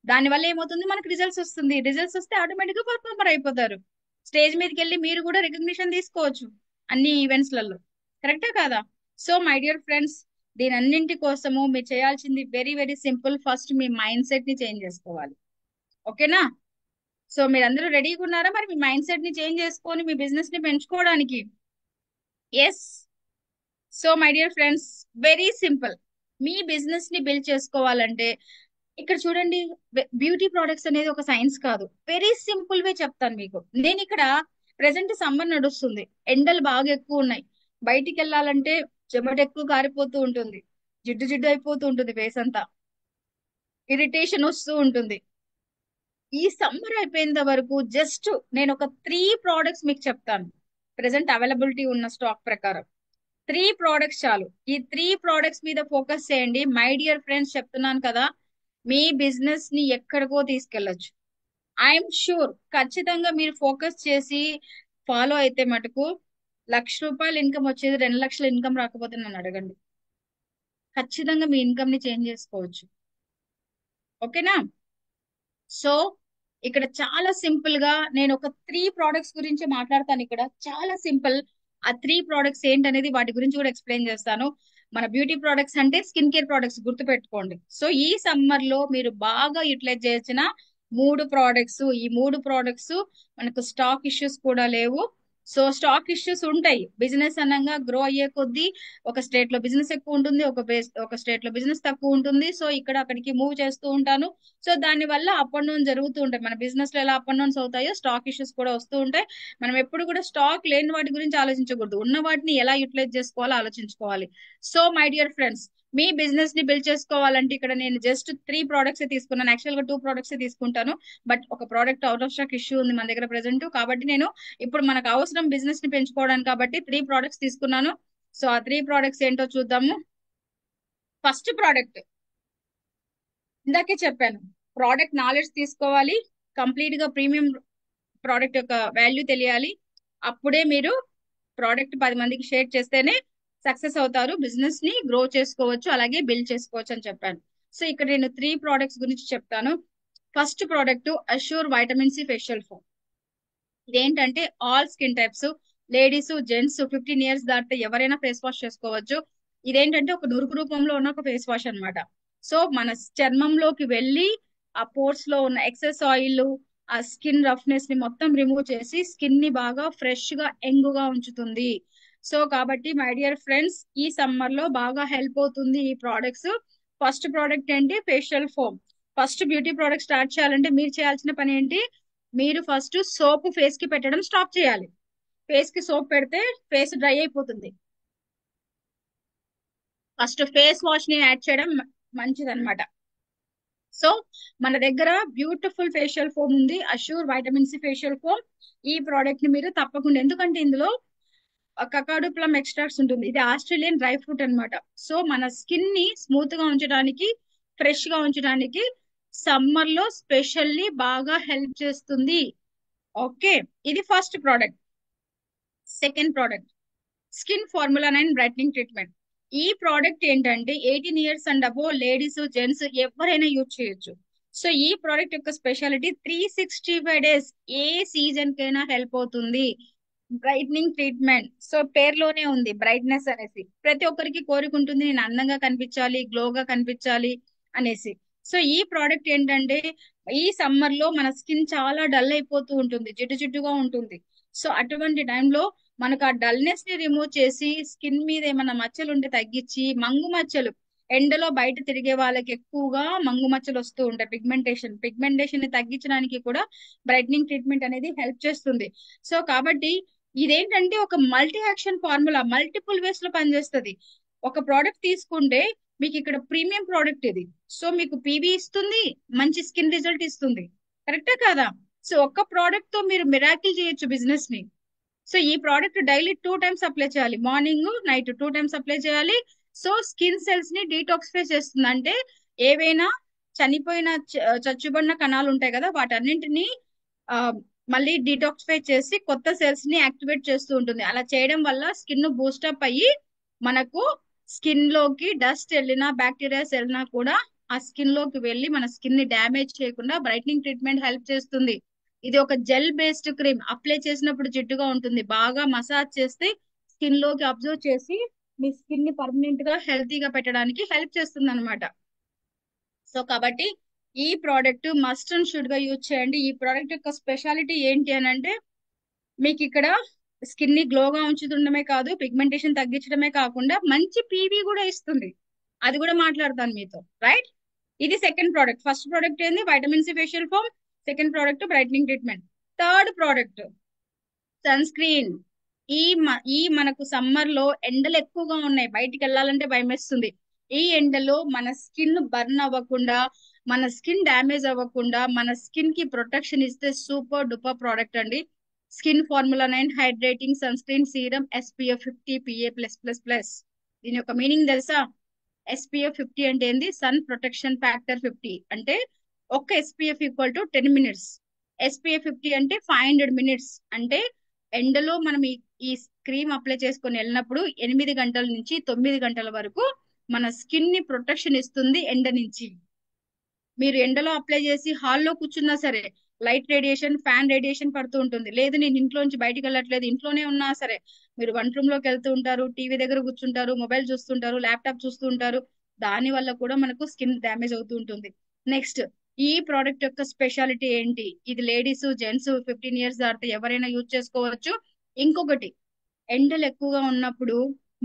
దాని వల్ల ఏమవుతుంది, మనకు రిజల్ట్స్ వస్తుంది. రిజల్ట్స్ వస్తే ఆటోమేటిక్ గా పర్ఫార్మర్ అయిపోతారు. స్టేజ్ మీదకి వెళ్ళి మీరు కూడా రికగ్నిషన్ తీసుకోవచ్చు అన్ని ఈవెంట్స్ లలో, కరెక్టా కాదా? సో మై డియర్ ఫ్రెండ్స్, దీని అన్నింటి కోసము మీరు చేయాల్సింది వెరీ వెరీ సింపుల్. ఫస్ట్ మీ మైండ్ సెట్ ని చేంజ్ చేసుకోవాలి, ఓకేనా? సో మీరందరూ రెడీగా ఉన్నారా మరి మీ మైండ్ సెట్ ని చేంజ్ చేసుకొని మీ బిజినెస్ ని పెంచుకోవడానికి? Yes. So my dear friends, very simple. మీ బిజినెస్ ని బిల్డ్ చేసుకోవాలంటే ఇక్కడ చూడండి, బ్యూటీ ప్రోడక్ట్స్ అనేది ఒక సైన్స్ కాదు. వెరీ సింపుల్ వే చెప్తాను మీకు. నేను ఇక్కడ ప్రెసెంట్ సమ్మర్ నడుస్తుంది, ఎండలు బాగా ఎక్కువ ఉన్నాయి, బయటికి వెళ్ళాలంటే చెమట ఎక్కువ కారిపోతూ ఉంటుంది, జిడ్డు జిడ్డు అయిపోతూ ఉంటుంది, ఫేస్ అంతా ఇరిటేషన్ వస్తూ ఉంటుంది. ఈ సమ్మర్ అయిపోయేంత వరకు జస్ట్ నేను ఒక 3 ప్రోడక్ట్స్ మీకు చెప్తాను, ప్రెసెంట్ అవైలబిలిటీ ఉన్న స్టాక్ ప్రకారం. 3 ప్రోడక్ట్స్ చాలు. ఈ 3 ప్రోడక్ట్స్ మీద ఫోకస్ చేయండి మై డియర్ ఫ్రెండ్స్, చెప్తున్నాను కదా. మీ బిజినెస్ ని ఎక్కడికో తీసుకెళ్లొచ్చు. ఐఎమ్ షూర్ ఖచ్చితంగా మీరు ఫోకస్ చేసి ఫాలో అయితే మటుకు ₹1,00,000 ఇన్కమ్ వచ్చేది 2,00,000 ఇన్కమ్ రాకపోతే నన్ను అడగండి. ఖచ్చితంగా మీ ఇన్కమ్ ని చేంజ్ చేసుకోవచ్చు. ఓకేనా? సో ఇక్కడ చాలా సింపుల్ గా నేను ఒక 3 ప్రోడక్ట్స్ గురించి మాట్లాడతాను. ఇక్కడ చాలా సింపుల్. ఆ 3 ప్రోడక్ట్స్ ఏంటనేది వాటి గురించి కూడా ఎక్స్ప్లెయిన్ చేస్తాను. మన బ్యూటీ ప్రోడక్ట్స్ అంటే స్కిన్ కేర్ ప్రోడక్ట్స్ గుర్తుపెట్టుకోండి. సో ఈ సమ్మర్ లో మీరు బాగా యూటిలైజ్ చేసిన 3 ప్రోడక్ట్స్. ఈ 3 ప్రోడక్ట్స్ మనకు స్టాక్ ఇష్యూస్ కూడా లేవు. సో స్టాక్ ఇష్యూస్ ఉంటాయి. బిజినెస్ అనంగా గ్రో అయ్యే కొద్దీ ఒక స్టేట్ లో బిజినెస్ ఎక్కువ ఉంటుంది, ఒక స్టేట్ లో బిజినెస్ తక్కువ ఉంటుంది. సో ఇక్కడ అక్కడికి మూవ్ చేస్తూ ఉంటాను. సో దాని వల్ల అప్ అండ్ డౌన్ జరుగుతూ ఉంటాయి. మన బిజినెస్ లో ఎలా అప్ అండ్ డౌన్స్ అవుతాయో స్టాక్ ఇష్యూస్ కూడా వస్తూ ఉంటాయి. మనం ఎప్పుడు కూడా స్టాక్ లేని వాటి గురించి ఆలోచించకూడదు, ఉన్న వాటిని ఎలా యూటిలైజ్ చేసుకోవాలో ఆలోచించుకోవాలి. So my dear friends, me business ని బిల్డ్ చేసుకోవాలంటే ఇక్కడ నేను జస్ట్ 3 ప్రోడక్ట్స్ తీసుకున్నాను. యాక్చువల్ గా 2 ప్రోడక్ట్స్ తీసుకుంటాను, బట్ ఒక product out of stock issue ఉంది మన దగ్గర ప్రెసెంట్. కాబట్టి నేను ఇప్పుడు మనకు అవసరం బిజినెస్ ని పెంచుకోవడానికి, కాబట్టి 3 ప్రోడక్ట్స్ తీసుకున్నాను. సో ఆ 3 ప్రోడక్ట్స్ ఏంటో చూద్దాము. ఫస్ట్ ప్రోడక్ట్ ఇందాకే చెప్పాను, ప్రోడక్ట్ నాలెడ్జ్ తీసుకోవాలి, కంప్లీట్ గా ప్రీమియం ప్రోడక్ట్ యొక్క వాల్యూ తెలియాలి. అప్పుడే మీరు ప్రోడక్ట్ 10 మందికి షేర్ చేస్తేనే సక్సెస్ అవుతారు, బిజినెస్ ని గ్రో చేసుకోవచ్చు, అలాగే బిల్డ్ చేసుకోవచ్చు అని చెప్పాను. సో ఇక్కడ నేను 3 ప్రోడక్ట్స్ గురించి చెప్తాను. First product assure vitamin C facial foam. ఇదేంటంటే all skin types, ladies, gents, 15 years దాటితే ఎవరైనా ఫేస్ వాష్ చేసుకోవచ్చు. ఇదేంటంటే ఒక నురుగు రూపంలో ఉన్న ఒక ఫేస్ వాష్ అన్నమాట. సో మన చర్మంలోకి వెళ్ళి ఆ పోర్స్ లో ఉన్న ఎక్సెస్ ఆయిల్, ఆ స్కిన్ రఫ్నెస్ ని మొత్తం రిమూవ్ చేసి స్కిన్ ని బాగా ఫ్రెష్ గా యంగ్ గా ఉంచుతుంది. సో కాబట్టి మై డియర్ ఫ్రెండ్స్, ఈ సమ్మర్ లో బాగా హెల్ప్ అవుతుంది ఈ ప్రోడక్ట్స్. ఫస్ట్ ప్రోడక్ట్ ఏంటి? Facial foam. First beauty product start చేయాలంటే మీరు చేయాల్సిన పని ఏంటి? మీరు ఫస్ట్ సోప్ ఫేస్ కి పెట్టడం స్టాప్ చేయాలి. ఫేస్ కి సోప్ పెడితే ఫేస్ డ్రై అయిపోతుంది. ఫస్ట్ ఫేస్ వాష్ ని యాడ్ చేయడం మంచిది అనమాట. సో మన దగ్గర బ్యూటిఫుల్ ఫేషియల్ ఫోమ్ ఉంది, Assure vitamin C facial foam. ఈ ప్రోడక్ట్ ని మీరు తప్పకుండా, ఎందుకంటే ఇందులో కకాడు ప్లమ్ ఎక్స్ట్రాక్ట్స్ ఉంటుంది. ఇది ఆస్ట్రేలియన్ డ్రై ఫ్రూట్ అన్నమాట. సో మన స్కిన్ ని స్మూత్ గా ఉంచడానికి, ఫ్రెష్ గా ఉంచడానికి సమ్మర్ లో స్పెషల్లీ బాగా హెల్ప్ చేస్తుంది. ఓకే, ఇది first product. Second product skin formula 9 brightening treatment. ఈ ప్రోడక్ట్ ఏంటంటే 18 years and above ladies, gents ఎవరైనా యూజ్ చేయొచ్చు. సో ఈ ప్రోడక్ట్ యొక్క స్పెషాలిటీ 365 డేస్ ఏ సీజన్ కైనా హెల్ప్ అవుతుంది. బ్రైట్నింగ్ ట్రీట్మెంట్, సో పేర్లోనే ఉంది బ్రైట్నెస్ అనేసి. ప్రతి ఒక్కరికి కోరిక ఉంటుంది, నేను అందంగా కనిపించాలి, గ్లోగా కనిపించాలి అనేసి. సో ఈ ప్రోడక్ట్ ఏంటంటే ఈ సమ్మర్ లో మన స్కిన్ చాలా డల్ అయిపోతూ ఉంటుంది, జిడ్డు జిడ్డుగా ఉంటుంది. సో అటువంటి టైంలో మనకు ఆ డల్నెస్ ని రిమూవ్ చేసి స్కిన్ మీద ఏమైనా మచ్చలు ఉంటే తగ్గించి, మంగు మచ్చలు, ఎండలో బయట తిరిగే వాళ్ళకి ఎక్కువగా మంగు మచ్చలు వస్తూ ఉంటాయి, పిగ్మెంటేషన్ ని తగ్గించడానికి కూడా బ్రైట్నింగ్ ట్రీట్మెంట్ అనేది హెల్ప్ చేస్తుంది. సో కాబట్టి ఇదేంటంటే ఒక multi action formula, multiple ways లో పనిచేస్తుంది. ఒక ప్రోడక్ట్ తీసుకుంటే మీకు ఇక్కడ ప్రీమియం ప్రోడక్ట్ ఇది. సో మీకు పీవీ ఇస్తుంది, మంచి స్కిన్ రిజల్ట్ ఇస్తుంది. కరెక్టే కదా? సో ఒక్క ప్రోడక్ట్ తో మీరు మిరాకిల్ చేయొచ్చు బిజినెస్ ని. సో ఈ ప్రోడక్ట్ డైలీ 2 టైమ్స్ అప్లై చేయాలి, మార్నింగ్ నైట్ 2 టైమ్స్ అప్లై చేయాలి. సో స్కిన్ సెల్స్ ని డీటాక్సిఫై చేస్తుంది. అంటే ఏవైనా చనిపోయిన చచ్చుబడిన కణాలు ఉంటాయి కదా, వాటన్నింటినీ ఆ మళ్ళీ డీటాక్సిఫై చేసి కొత్త సెల్స్ ని యాక్టివేట్ చేస్తూ ఉంటుంది. అలా చేయడం వల్ల స్కిన్ బూస్టప్ అయ్యి మనకు స్కిన్ లోకి డస్ట్ వెళ్ళినా, బ్యాక్టీరియాస్ వెళ్ళినా కూడా ఆ స్కిన్ లోకి వెళ్ళి మన స్కిన్ ని డ్యామేజ్ చేయకుండా బ్రైట్నింగ్ ట్రీట్మెంట్ హెల్ప్ చేస్తుంది. ఇది ఒక జెల్ బేస్డ్ క్రీమ్. అప్లై చేసినప్పుడు జిడ్డుగా ఉంటుంది, బాగా మసాజ్ చేస్తే స్కిన్ లోకి అబ్జర్వ్ చేసి మీ స్కిన్ ని పర్మనెంట్ గా హెల్తీగా పెట్టడానికి హెల్ప్ చేస్తుంది అనమాట. సో కాబట్టి ఈ ప్రోడక్ట్ మస్ట్ అండ్ షుడ్ గా యూజ్ చేయండి. ఈ ప్రోడక్ట్ యొక్క స్పెషాలిటీ ఏంటి అని అంటే మీకు ఇక్కడ స్కిన్ ని గ్లోగా ఉంచుతుండమే కాదు, పిగ్మెంటేషన్ తగ్గించడమే కాకుండా మంచి పీవీ కూడా ఇస్తుంది. అది కూడా మాట్లాడతాను మీతో, రైట్? ఇది సెకండ్ ప్రోడక్ట్. ఫస్ట్ ప్రోడక్ట్ ఏంది? Vitamin C facial foam. Second product brightening treatment. Third product sunscreen. ఈ మనకు సమ్మర్ లో ఎండలు ఎక్కువగా ఉన్నాయి, బయటికి వెళ్ళాలంటే భయం వేస్తుంది. ఈ ఎండలో మన స్కిన్ బర్న్ అవ్వకుండా, మన స్కిన్ డ్యామేజ్ అవ్వకుండా, మన స్కిన్ కి ప్రొటెక్షన్ ఇస్తే సూపర్ డూపర్ ప్రోడక్ట్ అండి. Skin formula 9 hydrating sunscreen serum SPF 50 PA+++. దీని యొక్క మీనింగ్ తెలుసా? SPF 50 అంటే ఏంది? సన్ ప్రొటెక్షన్ ఫ్యాక్టర్ 50 అంటే ఒక్క SPF equal to 10 minutes. SPF 50 అంటే 500 minutes. అంటే ఎండలో మనం ఈ క్రీమ్ అప్లై చేసుకొని వెళ్ళినప్పుడు 8 గంటల నుంచి 9 గంటల వరకు మన స్కిన్ ని ప్రొటెక్షన్ ఇస్తుంది ఎండ నుంచి. మీరు ఎండలో అప్లై చేసి హాల్లో కూర్చున్నా సరే లైట్ రేడియేషన్, ఫ్యాన్ రేడియేషన్ పడుతూ ఉంటుంది. లేదు నేను ఇంట్లో నుంచి బయటికి వెళ్ళట్లేదు, ఇంట్లోనే ఉన్నా సరే మీరు వంట రూమ్ లోకి వెళ్తూ ఉంటారు, టీవీ దగ్గర కూర్చుంటారు, మొబైల్ చూస్తుంటారు, ల్యాప్టాప్ చూస్తూ ఉంటారు, దాని వల్ల కూడా మనకు స్కిన్ డ్యామేజ్ అవుతూ ఉంటుంది. నెక్స్ట్, ఈ ప్రోడక్ట్ యొక్క స్పెషాలిటీ ఏంటి? ఇది లేడీస్, జెంట్స్ 15 years దాటితే ఎవరైనా యూజ్ చేసుకోవచ్చు. ఇంకొకటి, ఎండలు ఎక్కువగా ఉన్నప్పుడు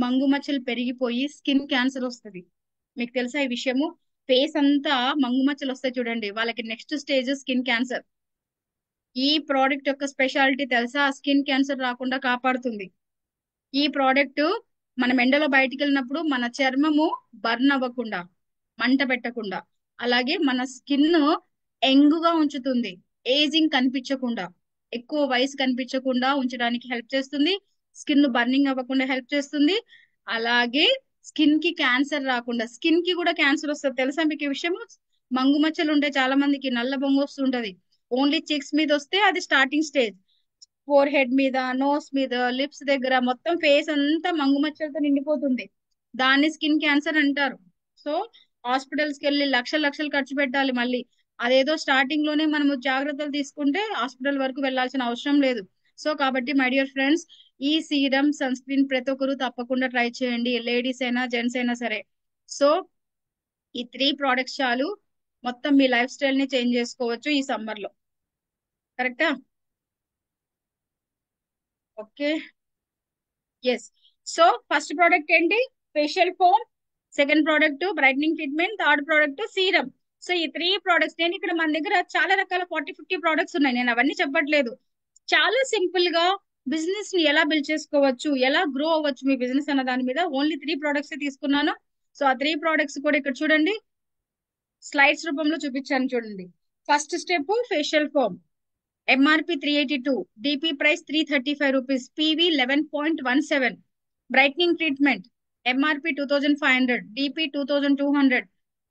మంగు మచ్చలు పెరిగిపోయి స్కిన్ క్యాన్సర్ వస్తుంది. మీకు తెలుసా ఈ విషయము? ఫేస్ అంతా మంగు మచ్చలు వస్తాయి చూడండి, వాళ్ళకి నెక్స్ట్ స్టేజ్ స్కిన్ క్యాన్సర్. ఈ ప్రోడక్ట్ యొక్క స్పెషాలిటీ తెలుసా? స్కిన్ క్యాన్సర్ రాకుండా కాపాడుతుంది. ఈ ప్రోడక్ట్ మనం ఎండలో బయటికి వెళ్ళినప్పుడు మన చర్మము బర్న్ అవ్వకుండా, మంట పెట్టకుండా, అలాగే మన స్కిన్ యంగ్ గా ఉంచుతుంది. ఏజింగ్ కనిపించకుండా, ఎక్కువ వయసు కనిపించకుండా ఉంచడానికి హెల్ప్ చేస్తుంది. స్కిన్ బర్నింగ్ అవ్వకుండా హెల్ప్ చేస్తుంది. అలాగే స్కిన్ కి క్యాన్సర్ రాకుండా, స్కిన్ కి కూడా క్యాన్సర్ వస్తుంది తెలుసా మీకు ఈ విషయం? మంగు మచ్చలు ఉంటాయి చాలా మందికి, నల్ల బొంగు వస్తుంటది. ఓన్లీ చిక్స్ మీద వస్తే అది స్టార్టింగ్ స్టేజ్. ఫోర్ హెడ్ మీద, నోస్ మీద, లిప్స్ దగ్గర మొత్తం ఫేస్ అంతా మంగు మచ్చలతో నిండిపోతుంది. దాన్ని స్కిన్ క్యాన్సర్ అంటారు. సో హాస్పిటల్స్ కి వెళ్ళి లక్షలు లక్షలు ఖర్చు పెట్టాలి. మళ్ళీ అదేదో స్టార్టింగ్ లోనే మనము జాగ్రత్తలు తీసుకుంటే హాస్పిటల్ వరకు వెళ్ళాల్సిన అవసరం లేదు. సో కాబట్టి మై డియర్ ఫ్రెండ్స్, ఈ సీరం సన్ స్క్రీన్ ప్రతి ఒక్కరు తప్పకుండా ట్రై చేయండి, లేడీస్ అయినా జెంట్స్ అయినా సరే. సో ఈ 3 products చాలు, మొత్తం మీ లైఫ్ స్టైల్ ని చేంజ్ చేసుకోవచ్చు ఈ సమ్మర్ లో. కరెక్టా? Okay. Yes. So first product ఏంటి? Facial foam. Second product brightening treatment. Third product serum. So ఈ 3 products, నేను ఇక్కడ మన దగ్గర చాలా రకాల 40-50 products ఉన్నాయి, నేను అవన్నీ చెప్పట్లేదు. చాలా సింపుల్ గా బిజినెస్ ని ఎలా బిల్డ్ చేసుకోవచ్చు, ఎలా గ్రో అవ్వచ్చు మీ బిజినెస్ అన్న దాని మీద ఓన్లీ 3 products తీసుకున్నాను. సో ఆ 3 products కూడా ఇక్కడ చూడండి, స్లైడ్స్ రూపంలో చూపించాను చూడండి. First step facial foam. MRP 382, DP price 335 rupees, PV 11.17. Brightening treatment MRP 2500, DP 2200,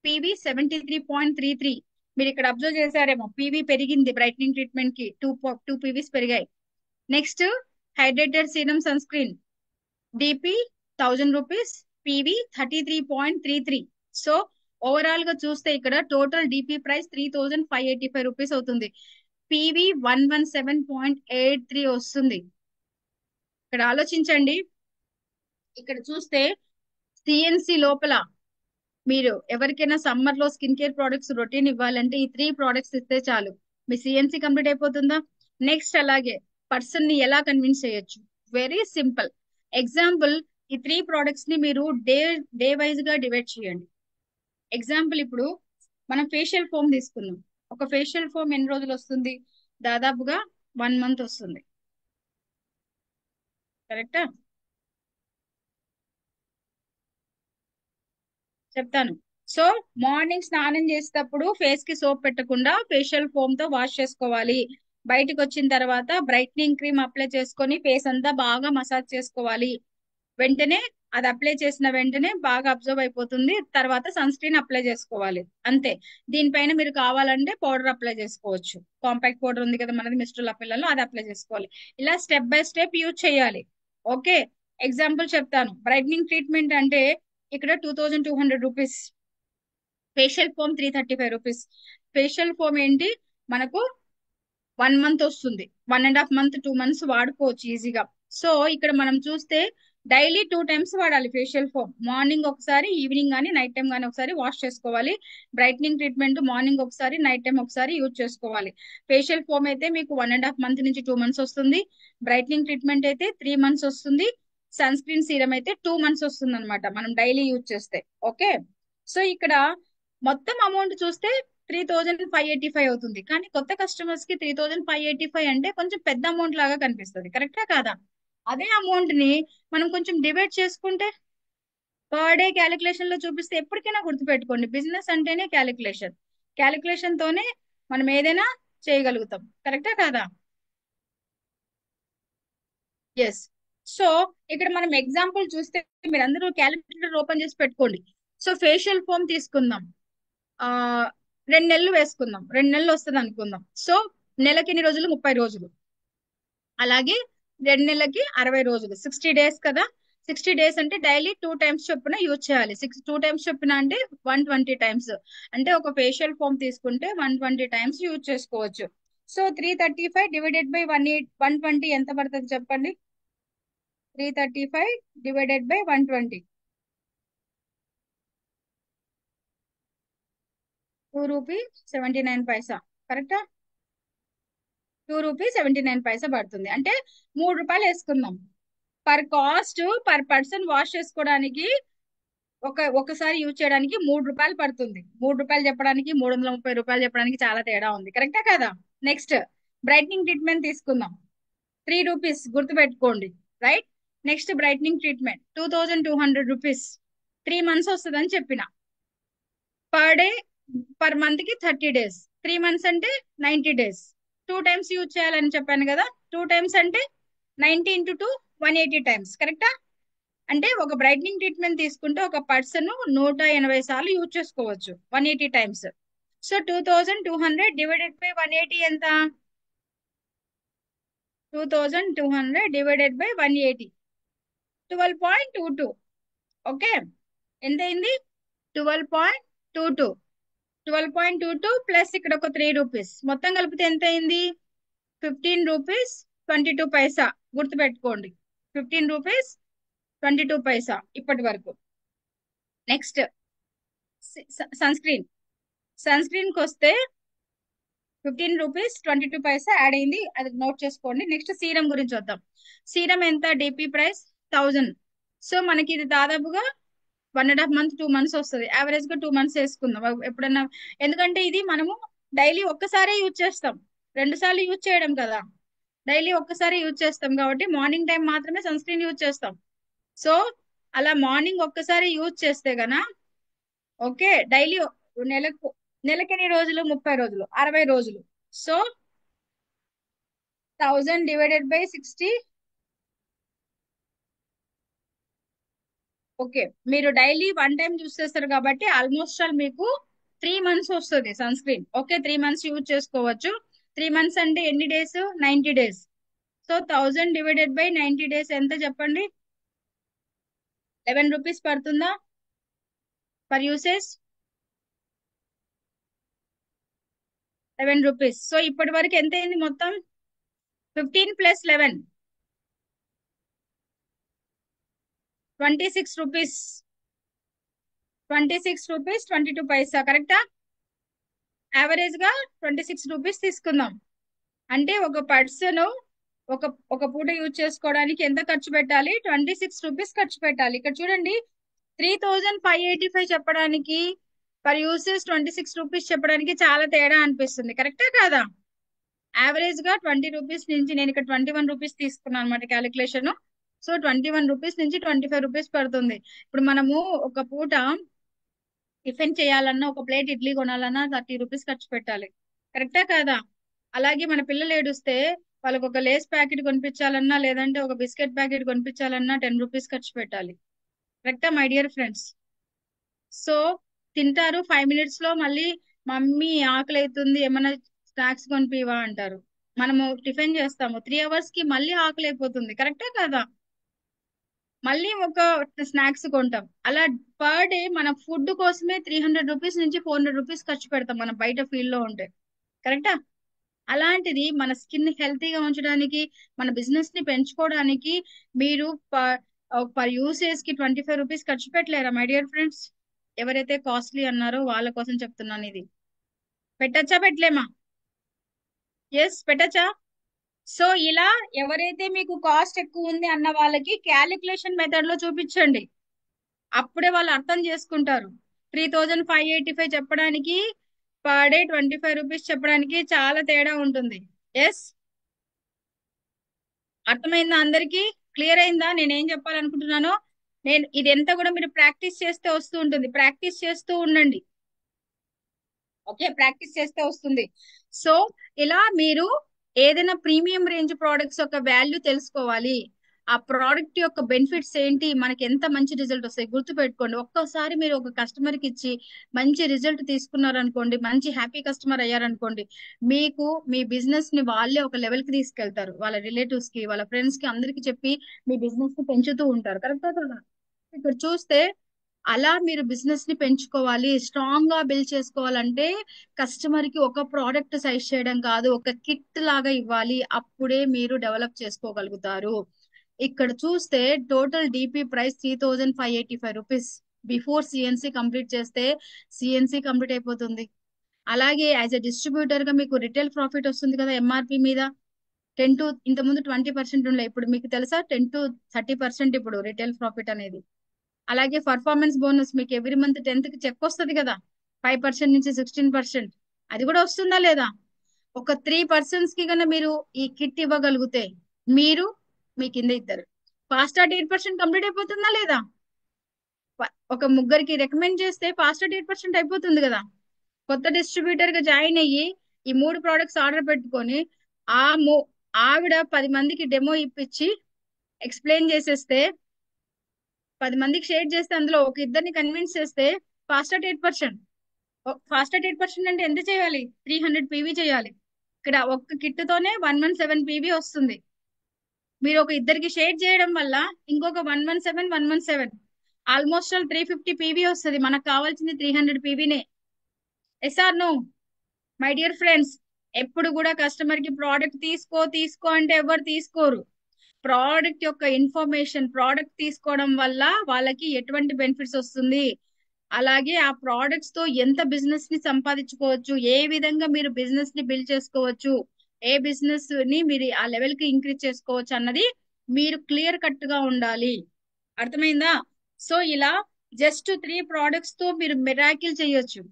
PV 73.33. మీరు ఇక్కడ అబ్జర్వ్ చేశారేమో, పివి పెరిగింది బ్రైట్నింగ్ ట్రీట్మెంట్ కి, టూ పీవీస్ పెరిగాయి. Next hydrated serum sunscreen, DP 1000 rupees, PV 33.33. So overall గా చూస్తే ఇక్కడ టోటల్ డిపి ప్రైస్ 3585 రూపీస్ అవుతుంది. పివి 117.83 వస్తుంది. ఇక్కడ ఆలోచించండి, ఇక్కడ చూస్తే సిఎన్సి లోపల మీరు ఎవరికైనా సమ్మర్ లో స్కిన్ కేర్ ప్రొడక్ట్స్ రొటీన్ ఇవ్వాలంటే ఈ 3 products ఇస్తే చాలు, మీ సిఎన్సి కంప్లీట్ అయిపోతుందా? నెక్స్ట్ అలాగే పర్సన్ ని ఎలా కన్విన్స్ చేయొచ్చు? Very simple. ఎగ్జాంపుల్, ఈ 3 products ని మీరు డే వైజ్ గా డివైడ్ చేయండి. ఎగ్జాంపుల్, ఇప్పుడు మనం ఫేషియల్ ఫోమ్ తీసుకుందాం. ఒక ఫేషియల్ ఫోమ్ ఎన్ని రోజులు వస్తుంది? దాదాపుగా 1 month వస్తుంది. కరెక్టా? చెప్తాను. సో మార్నింగ్ స్నానం చేసేటప్పుడు ఫేస్ కి సోప్ పెట్టకుండా ఫేషియల్ ఫోమ్ తో వాష్ చేసుకోవాలి. బయటకు వచ్చిన తర్వాత బ్రైట్నింగ్ క్రీమ్ అప్లై చేసుకొని ఫేస్ అంతా బాగా మసాజ్ చేసుకోవాలి. వెంటనే అది అప్లై చేసిన వెంటనే బాగా అబ్జర్వ్ అయిపోతుంది. తర్వాత సన్ స్క్రీన్ అప్లై చేసుకోవాలి, అంతే. దీనిపైన మీరు కావాలంటే పౌడర్ అప్లై చేసుకోవచ్చు. కాంపాక్ట్ పౌడర్ ఉంది కదా మనది మిస్టర్ పిల్లలు, అది అప్లై చేసుకోవాలి. ఇలా స్టెప్ బై స్టెప్ యూజ్ చేయాలి. ఓకే. ఎగ్జాంపుల్ చెప్తాను. బ్రైట్నింగ్ ట్రీట్మెంట్ అంటే ఇక్కడ 2200 rupees, facial foam 335 rupees. Facial foam ఏంటి, మనకు 1 month వస్తుంది, 1.5 months 2 months వాడుకోవచ్చు ఈజీగా. సో ఇక్కడ మనం చూస్తే డైలీ 2 times వాడాలి ఫేషియల్ ఫోమ్. మార్నింగ్ ఒకసారి, ఈవినింగ్ కానీ నైట్ టైం కానీ ఒకసారి వాష్ చేసుకోవాలి. బ్రైట్నింగ్ ట్రీట్మెంట్ మార్నింగ్ ఒకసారి, నైట్ టైం ఒకసారి యూజ్ చేసుకోవాలి. ఫేషియల్ ఫోమ్ అయితే మీకు 1.5 months నుంచి 2 months వస్తుంది. బ్రైట్నింగ్ ట్రీట్మెంట్ అయితే 3 months వస్తుంది. సన్ స్క్రీన్ సీరం అయితే 2 months వస్తుంది అనమాట, మనం డైలీ యూజ్ చేస్తే. ఓకే. సో ఇక్కడ మొత్తం అమౌంట్ చూస్తే 3585 అవుతుంది, కానీ కొత్త కస్టమర్స్ కి 3585 అంటే కొంచెం పెద్ద అమౌంట్ లాగా కనిపిస్తుంది. కరెక్టా కాదా? అదే అమౌంట్ ని మనం కొంచెం డివైడ్ చేసుకుంటే, పర్ డే క్యాలిక్యులేషన్ లో చూపిస్తే, ఎప్పటికైనా గుర్తుపెట్టుకోండి, బిజినెస్ అంటేనే క్యాలిక్యులేషన్. క్యాలిక్యులేషన్ తోనే మనం ఏదైనా చేయగలుగుతాం. కరెక్టా కాదా? ఎస్. సో ఇక్కడ మనం ఎగ్జాంపుల్ చూస్తే, మీరు అందరూ క్యాలిక్యులేటర్ ఓపెన్ చేసి పెట్టుకోండి. సో ఫేషియల్ ఫోమ్ తీసుకుందాం. ఆ 2 నెలలు వేసుకుందాం, 2 నెలలు వస్తుంది అనుకుందాం. సో నెలకి ఎన్ని రోజులు? 30 రోజులు. అలాగే 2 నెలలకి 60 రోజులు, 60 డేస్ కదా. 60 డేస్ అంటే డైలీ 2 టైమ్స్ చొప్పున యూజ్ చేయాలి. 2 టైమ్స్ చొప్పున అంటే 120 టైమ్స్. అంటే ఒక ఫేషియల్ ఫోమ్ తీసుకుంటే 120 టైమ్స్ యూజ్ చేసుకోవచ్చు. సో 335 డివైడెడ్ బై 120 ఎంత పడుతుంది చెప్పండి? 335 డివైడెడ్ బై 120, 2 రూపీ 79 పైసా. కరెక్టా? 2 రూపీ 79 పైసా పడుతుంది. అంటే 3 రూపాయలు వేసుకుందాం. పర్ పర్సన్ వాష్ చేసుకోవడానికి ఒకసారి యూజ్ చేయడానికి 3 రూపాయలు పడుతుంది. 3 రూపాయలు చెప్పడానికి 330 రూపాయలు చెప్పడానికి చాలా తేడా ఉంది. కరెక్టా కదా? నెక్స్ట్ బ్రైట్నింగ్ ట్రీట్మెంట్ తీసుకుందాం. 3 రూపీస్ గుర్తుపెట్టుకోండి. Right. Next brightening treatment 2200 rupees. 3 months వస్తుందని చెప్పిన. పర్ డే, పర్ మంత్ కి 30 డేస్, 3 మంత్స్ అంటే 90 డేస్. 2 టైమ్స్ యూజ్ చేయాలని చెప్పాను కదా. 2 టైమ్స్ అంటే 90 × 2 180 టైమ్స్. కరెక్టా? అంటే ఒక బ్రైట్నింగ్ ట్రీట్మెంట్ తీసుకుంటే ఒక పర్సన్ 180 సార్లు యూజ్ చేసుకోవచ్చు, 180 టైమ్స్. సో 2200 డివైడెడ్ బై 180 ఎంత? 2200 డివైడెడ్ బై 180, 12.22. ఓకే, ఎంత అయింది? 12.22. 12.22 ప్లస్ ఇక్కడ ఒక 3 రూపీస్, మొత్తం కలిపితే ఎంత అయింది? 15 రూపీస్ 22 పైసా. గుర్తుపెట్టుకోండి, 15 రూపీస్ 22 పైసా ఇప్పటి వరకు. Next sunscreen. Sunscreen కి వస్తే 15 రూపీస్ 22 పైసా యాడ్ అయింది, అది నోట్ చేసుకోండి. నెక్స్ట్ సీరం గురించి వద్దాం. సీరం ఎంత? DP price 1000. సో మనకి ఇది దాదాపుగా 1.5 మంత్ 2 మంత్స్ వస్తుంది. యావరేజ్ గా 2 మంత్స్ వేసుకుందాం ఎప్పుడన్నా. ఎందుకంటే ఇది మనము డైలీ ఒక్కసారి యూజ్ చేస్తాం, 2 సార్లు యూజ్ చేయడం కదా. డైలీ ఒక్కసారి యూజ్ చేస్తాం కాబట్టి మార్నింగ్ టైం మాత్రమే సన్ స్క్రీన్ యూజ్ చేస్తాం. సో అలా మార్నింగ్ ఒక్కసారి యూజ్ చేస్తే గన ఓకే, డైలీ నెలకి ఎన్ని రోజులు? 30 రోజులు, 60 రోజులు. So 1000 divided by 60. ఓకే, మీరు డైలీ 1 టైం యూజ్ చేస్తారు కాబట్టి ఆల్మోస్ట్ ఆల్ మీకు 3 మంత్స్ వస్తుంది sunscreen. Okay, 3 months use చేసుకోవచ్చు. 3 మంత్స్ అంటే ఎన్ని days? 90 days. So 1000 divided by 90 days ఎంత చెప్పండి? 11 రూపీస్ పడుతుందా పర్ యూసేజ్? 11 రూపీస్. సో ఇప్పటి వరకు ఎంత అయింది మొత్తం? 15 + 11, 26 రూపీస్. 26 రూపీస్ 22 పైసా. కరెక్టా? యావరేజ్ గా 26 రూపీస్ తీసుకుందాం. అంటే ఒక పర్సన్ ఒక ఒక పూట యూజ్ చేసుకోవడానికి ఎంత ఖర్చు పెట్టాలి? 26 రూపీస్ ఖర్చు పెట్టాలి. ఇక్కడ చూడండి, 3585 చెప్పడానికి పర్ యూసేజ్ 26 రూపీస్ చెప్పడానికి చాలా తేడా అనిపిస్తుంది. కరెక్టా కాదా? యావరేజ్ గా 20 రూపీస్ నుంచి, నేను ఇక్కడ 21 రూపీస్ తీసుకున్నాను అనమాట క్యాలిక్యులేషన్. సో 21 రూపీస్ నుంచి 25 రూపీస్ పడుతుంది. ఇప్పుడు మనము ఒక పూట టిఫిన్ చేయాలన్నా, ఒక ప్లేట్ ఇడ్లీ కొనాలన్నా 30 రూపీస్ ఖర్చు పెట్టాలి. కరెక్టా కాదా? అలాగే మన పిల్లలు ఏడుస్తే వాళ్ళకి ఒక లేస్ ప్యాకెట్ కొనిపించాలన్నా, లేదంటే ఒక బిస్కెట్ ప్యాకెట్ కొనిపించాలన్నా 10 రూపీస్ ఖర్చు పెట్టాలి. కరెక్టా మై డియర్ ఫ్రెండ్స్? సో తింటారు, 5 minutes లో మళ్ళీ మమ్మీ ఆకలి అవుతుంది, ఏమన్నా స్నాక్స్ కొనిపివా అంటారు. మనము టిఫిన్ చేస్తాము, 3 hours కి మళ్ళీ ఆకలి అయిపోతుంది. కరెక్టా కాదా? మళ్ళీ ఒక స్నాక్స్ కొంటాం. అలా పర్ డే మన ఫుడ్ కోసమే 300 రూపీస్ నుంచి 400 రూపీస్ ఖర్చు పెడతాం మనం బయట ఫీల్డ్ లో ఉంటే. కరెక్టా? అలాంటిది మన స్కిన్ హెల్తీగా ఉంచడానికి, మన బిజినెస్ ని పెంచుకోవడానికి మీరు పర్ యూసేజ్ కి 25 రూపీస్ ఖర్చు పెట్టలేరా మై డియర్ ఫ్రెండ్స్? ఎవరైతే కాస్ట్లీ అన్నారో వాళ్ళ కోసం చెప్తున్నాను ఇది. పెట్టచ్చా పెట్టలేమా? ఎస్, పెట్టచ్చా? సో ఇలా ఎవరైతే మీకు కాస్ట్ ఎక్కువ ఉంది అన్న వాళ్ళకి క్యాలిక్యులేషన్ మెథడ్ లో చూపించండి, అప్పుడే వాళ్ళు అర్థం చేసుకుంటారు. 3585 చెప్పడానికి, పర్ డే 25 రూపీస్ చెప్పడానికి చాలా తేడా ఉంటుంది. ఎస్, అర్థమైందా అందరికి? క్లియర్ అయిందా నేనేం చెప్పాలనుకుంటున్నానో? నేను ఇదంతా కూడా మీరు ప్రాక్టీస్ చేస్తే వస్తూ ఉంటుంది, ప్రాక్టీస్ చేస్తూ ఉండండి. ఓకే, ప్రాక్టీస్ చేస్తే వస్తుంది. సో ఇలా మీరు ఏదైనా ప్రీమియం రేంజ్ ప్రోడక్ట్స్ యొక్క వాల్యూ తెలుసుకోవాలి. ఆ ప్రోడక్ట్ యొక్క బెనిఫిట్స్ ఏంటి, మనకి ఎంత మంచి రిజల్ట్ వస్తాయి గుర్తు పెట్టుకోండి. ఒక్కసారి మీరు ఒక కస్టమర్ కి ఇచ్చి మంచి రిజల్ట్ తీసుకున్నారనుకోండి, మంచి హ్యాపీ కస్టమర్ అయ్యారనుకోండి, మీకు మీ బిజినెస్ ని వాళ్ళే ఒక లెవెల్ కి తీసుకెళ్తారు. వాళ్ళ రిలేటివ్స్ కి, వాళ్ళ ఫ్రెండ్స్ కి, అందరికి చెప్పి మీ బిజినెస్ ని పెంచుతూ ఉంటారు. కరెక్టా కదా? ఇక్కడ చూస్తే అలా మీరు బిజినెస్ ని పెంచుకోవాలి, స్ట్రాంగ్ గా బిల్డ్ చేసుకోవాలంటే కస్టమర్ కి ఒక ప్రోడక్ట్ సజెస్ట్ చేయడం కాదు, ఒక కిట్ లాగా ఇవ్వాలి. అప్పుడే మీరు డెవలప్ చేసుకోగలుగుతారు. ఇక్కడ చూస్తే total DP price 3585 rupees. Before CNC complete చేస్తే సిఎన్సి కంప్లీట్ అయిపోతుంది. అలాగే యాజ్ ఎ డిస్ట్రిబ్యూటర్ గా మీకు రిటైల్ ప్రాఫిట్ వస్తుంది కదా ఎంఆర్పి మీద. 10 to ఇంతకుముందు 20% ఉండే, ఇప్పుడు మీకు తెలుసా 10 to 30% ఇప్పుడు రిటైల్ ప్రాఫిట్ అనేది. అలాగే పర్ఫార్మెన్స్ బోనస్ మీకు ఎవ్రీ మంత్ 10th కి చెక్ వస్తుంది కదా, 5% నుంచి 16%. అది కూడా వస్తుందా లేదా? ఒక 3 పర్సన్స్ కి కన్నా మీరు ఈ కిట్ ఇవ్వగలిగితే, మీరు మీ కింద ఇద్దరు ఫాస్ట్ స్టార్ట్ 8% కంప్లీట్ అయిపోతుందా లేదా? ఒక ముగ్గురికి రికమెండ్ చేస్తే ఫాస్ట్ స్టార్ట్ 8% అయిపోతుంది కదా. కొత్త డిస్ట్రిబ్యూటర్ గా జాయిన్ అయ్యి ఈ 3 ప్రోడక్ట్స్ ఆర్డర్ పెట్టుకొని ఆ ఆవిడ 10 మందికి డెమో ఇప్పించి ఎక్స్ప్లెయిన్ చేసేస్తే, 10 మందికి షేర్ చేస్తే, అందులో ఒక ఇద్దరిని కన్విన్స్ చేస్తే ఫాస్ట్ అట్ 8%. ఫాస్ట్ అట్ 8% అంటే ఎంత చేయాలి? 300 PV చేయాలి. ఇక్కడ ఒక్క కిట్ తోనే 117 PV వస్తుంది. మీరు ఒక ఇద్దరికి షేర్ చేయడం వల్ల ఇంకొక 117 ఆల్మోస్ట్ 350 PV వస్తుంది. మనకు కావాల్సింది 300 PVనే. Yes or no my dear friends? ఎప్పుడు కూడా కస్టమర్ కి ప్రోడక్ట్ తీసుకో తీసుకో అంటే ఎవరు తీసుకోరు. ప్రోడక్ట్ యొక్క ఇన్ఫర్మేషన్, ప్రోడక్ట్ తీసుకోవడం వల్ల వాళ్ళకి ఎటువంటి బెనిఫిట్స్ వస్తుంది, అలాగే ఆ ప్రోడక్ట్స్ తో ఎంత బిజినెస్ ని సంపాదించుకోవచ్చు, ఏ విధంగా మీరు బిజినెస్ ని బిల్డ్ చేసుకోవచ్చు, ఏ బిజినెస్ ని మీరు ఆ లెవెల్ కి ఇంక్రీజ్ చేసుకోవచ్చు అన్నది మీరు క్లియర్ కట్ గా ఉండాలి. అర్థమైందా? సో ఇలా జస్ట్ 3 ప్రోడక్ట్స్ తో మీరు మిరాకిల్ చేయొచ్చు.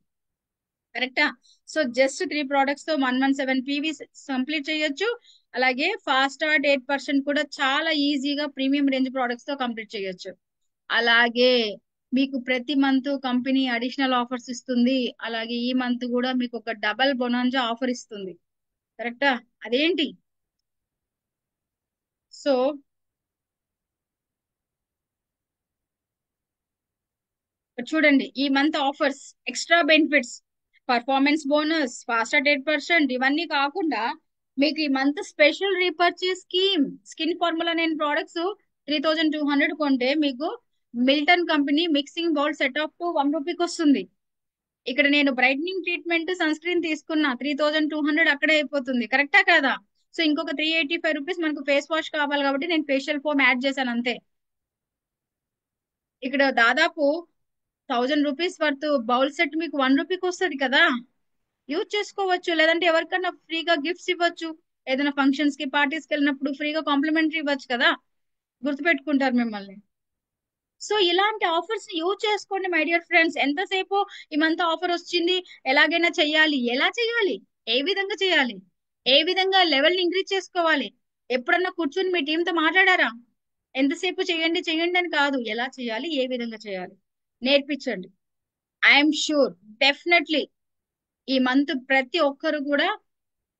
కరెక్టా? సో జస్ట్ 3 ప్రోడక్ట్స్ తో 117 PV కంప్లీట్ చేయొచ్చు. అలాగే ఫాస్ట్ స్టార్ట్ 8% కూడా చాలా ఈజీగా ప్రీమియం రేంజ్ ప్రోడక్ట్స్ తో కంప్లీట్ చేయొచ్చు. అలాగే మీకు ప్రతి మంత్ కంపెనీ అడిషనల్ ఆఫర్స్ ఇస్తుంది. అలాగే ఈ మంత్ కూడా మీకు ఒక డబల్ బొనాంజా ఆఫర్ ఇస్తుంది. కరెక్టా? అదేంటి? సో చూడండి, ఈ month offers, extra benefits, performance bonus, fast at 8%, ఇవన్నీ కాకుండా మీకు ఈ month special repurchase scheme. Skin formula నేను ప్రోడక్ట్స్ 3200 కొంటే మీకు Milton company mixing bowl set of 1 రూపీకి వస్తుంది. ఇక్కడ నేను బ్రైట్నింగ్ ట్రీట్మెంట్ సన్ స్క్రీన్ తీసుకున్నా, 3200 అక్కడే అయిపోతుంది. కరెక్టా కదా? సో ఇంకొక 385 రూపీస్ మనకు ఫేస్ వాష్ కావాలి కాబట్టి నేను ఫేషియల్ ఫోమ్ యాడ్ చేశాను అంతే. ఇక్కడ దాదాపు 1000 రూపీస్ వర్త్ బౌల్ సెట్ మీకు 1 రూపీకి వస్తుంది కదా. యూజ్ చేసుకోవచ్చు. లేదంటే ఎవరికన్నా ఫ్రీగా గిఫ్ట్స్ ఇవ్వచ్చు. ఏదైనా ఫంక్షన్స్ కి, పార్టీస్ కి వెళ్ళినప్పుడు ఫ్రీగా కాంప్లిమెంటరీ ఇవ్వచ్చు కదా. గుర్తుపెట్టుకుంటారు మిమ్మల్ని. సో ఇలాంటి ఆఫర్స్ ని యూజ్ చేసుకోండి మై డియర్ ఫ్రెండ్స్. ఎంతసేపు ఈ మంత్ ఆఫర్ వచ్చింది, ఎలాగైనా చెయ్యాలి, ఎలా చెయ్యాలి, ఏ విధంగా చేయాలి, ఏ విధంగా లెవెల్ ఇంక్రీజ్ చేసుకోవాలి, ఎప్పుడన్నా కూర్చుని మీ టీంతో మాట్లాడారా? ఎంతసేపు చేయండి చేయండి అని కాదు, ఎలా చేయాలి, ఏ విధంగా చేయాలి నేర్పించండి. ఐఎమ్ షూర్ డెఫినెట్లీ ఈ మంత్ ప్రతి ఒక్కరు కూడా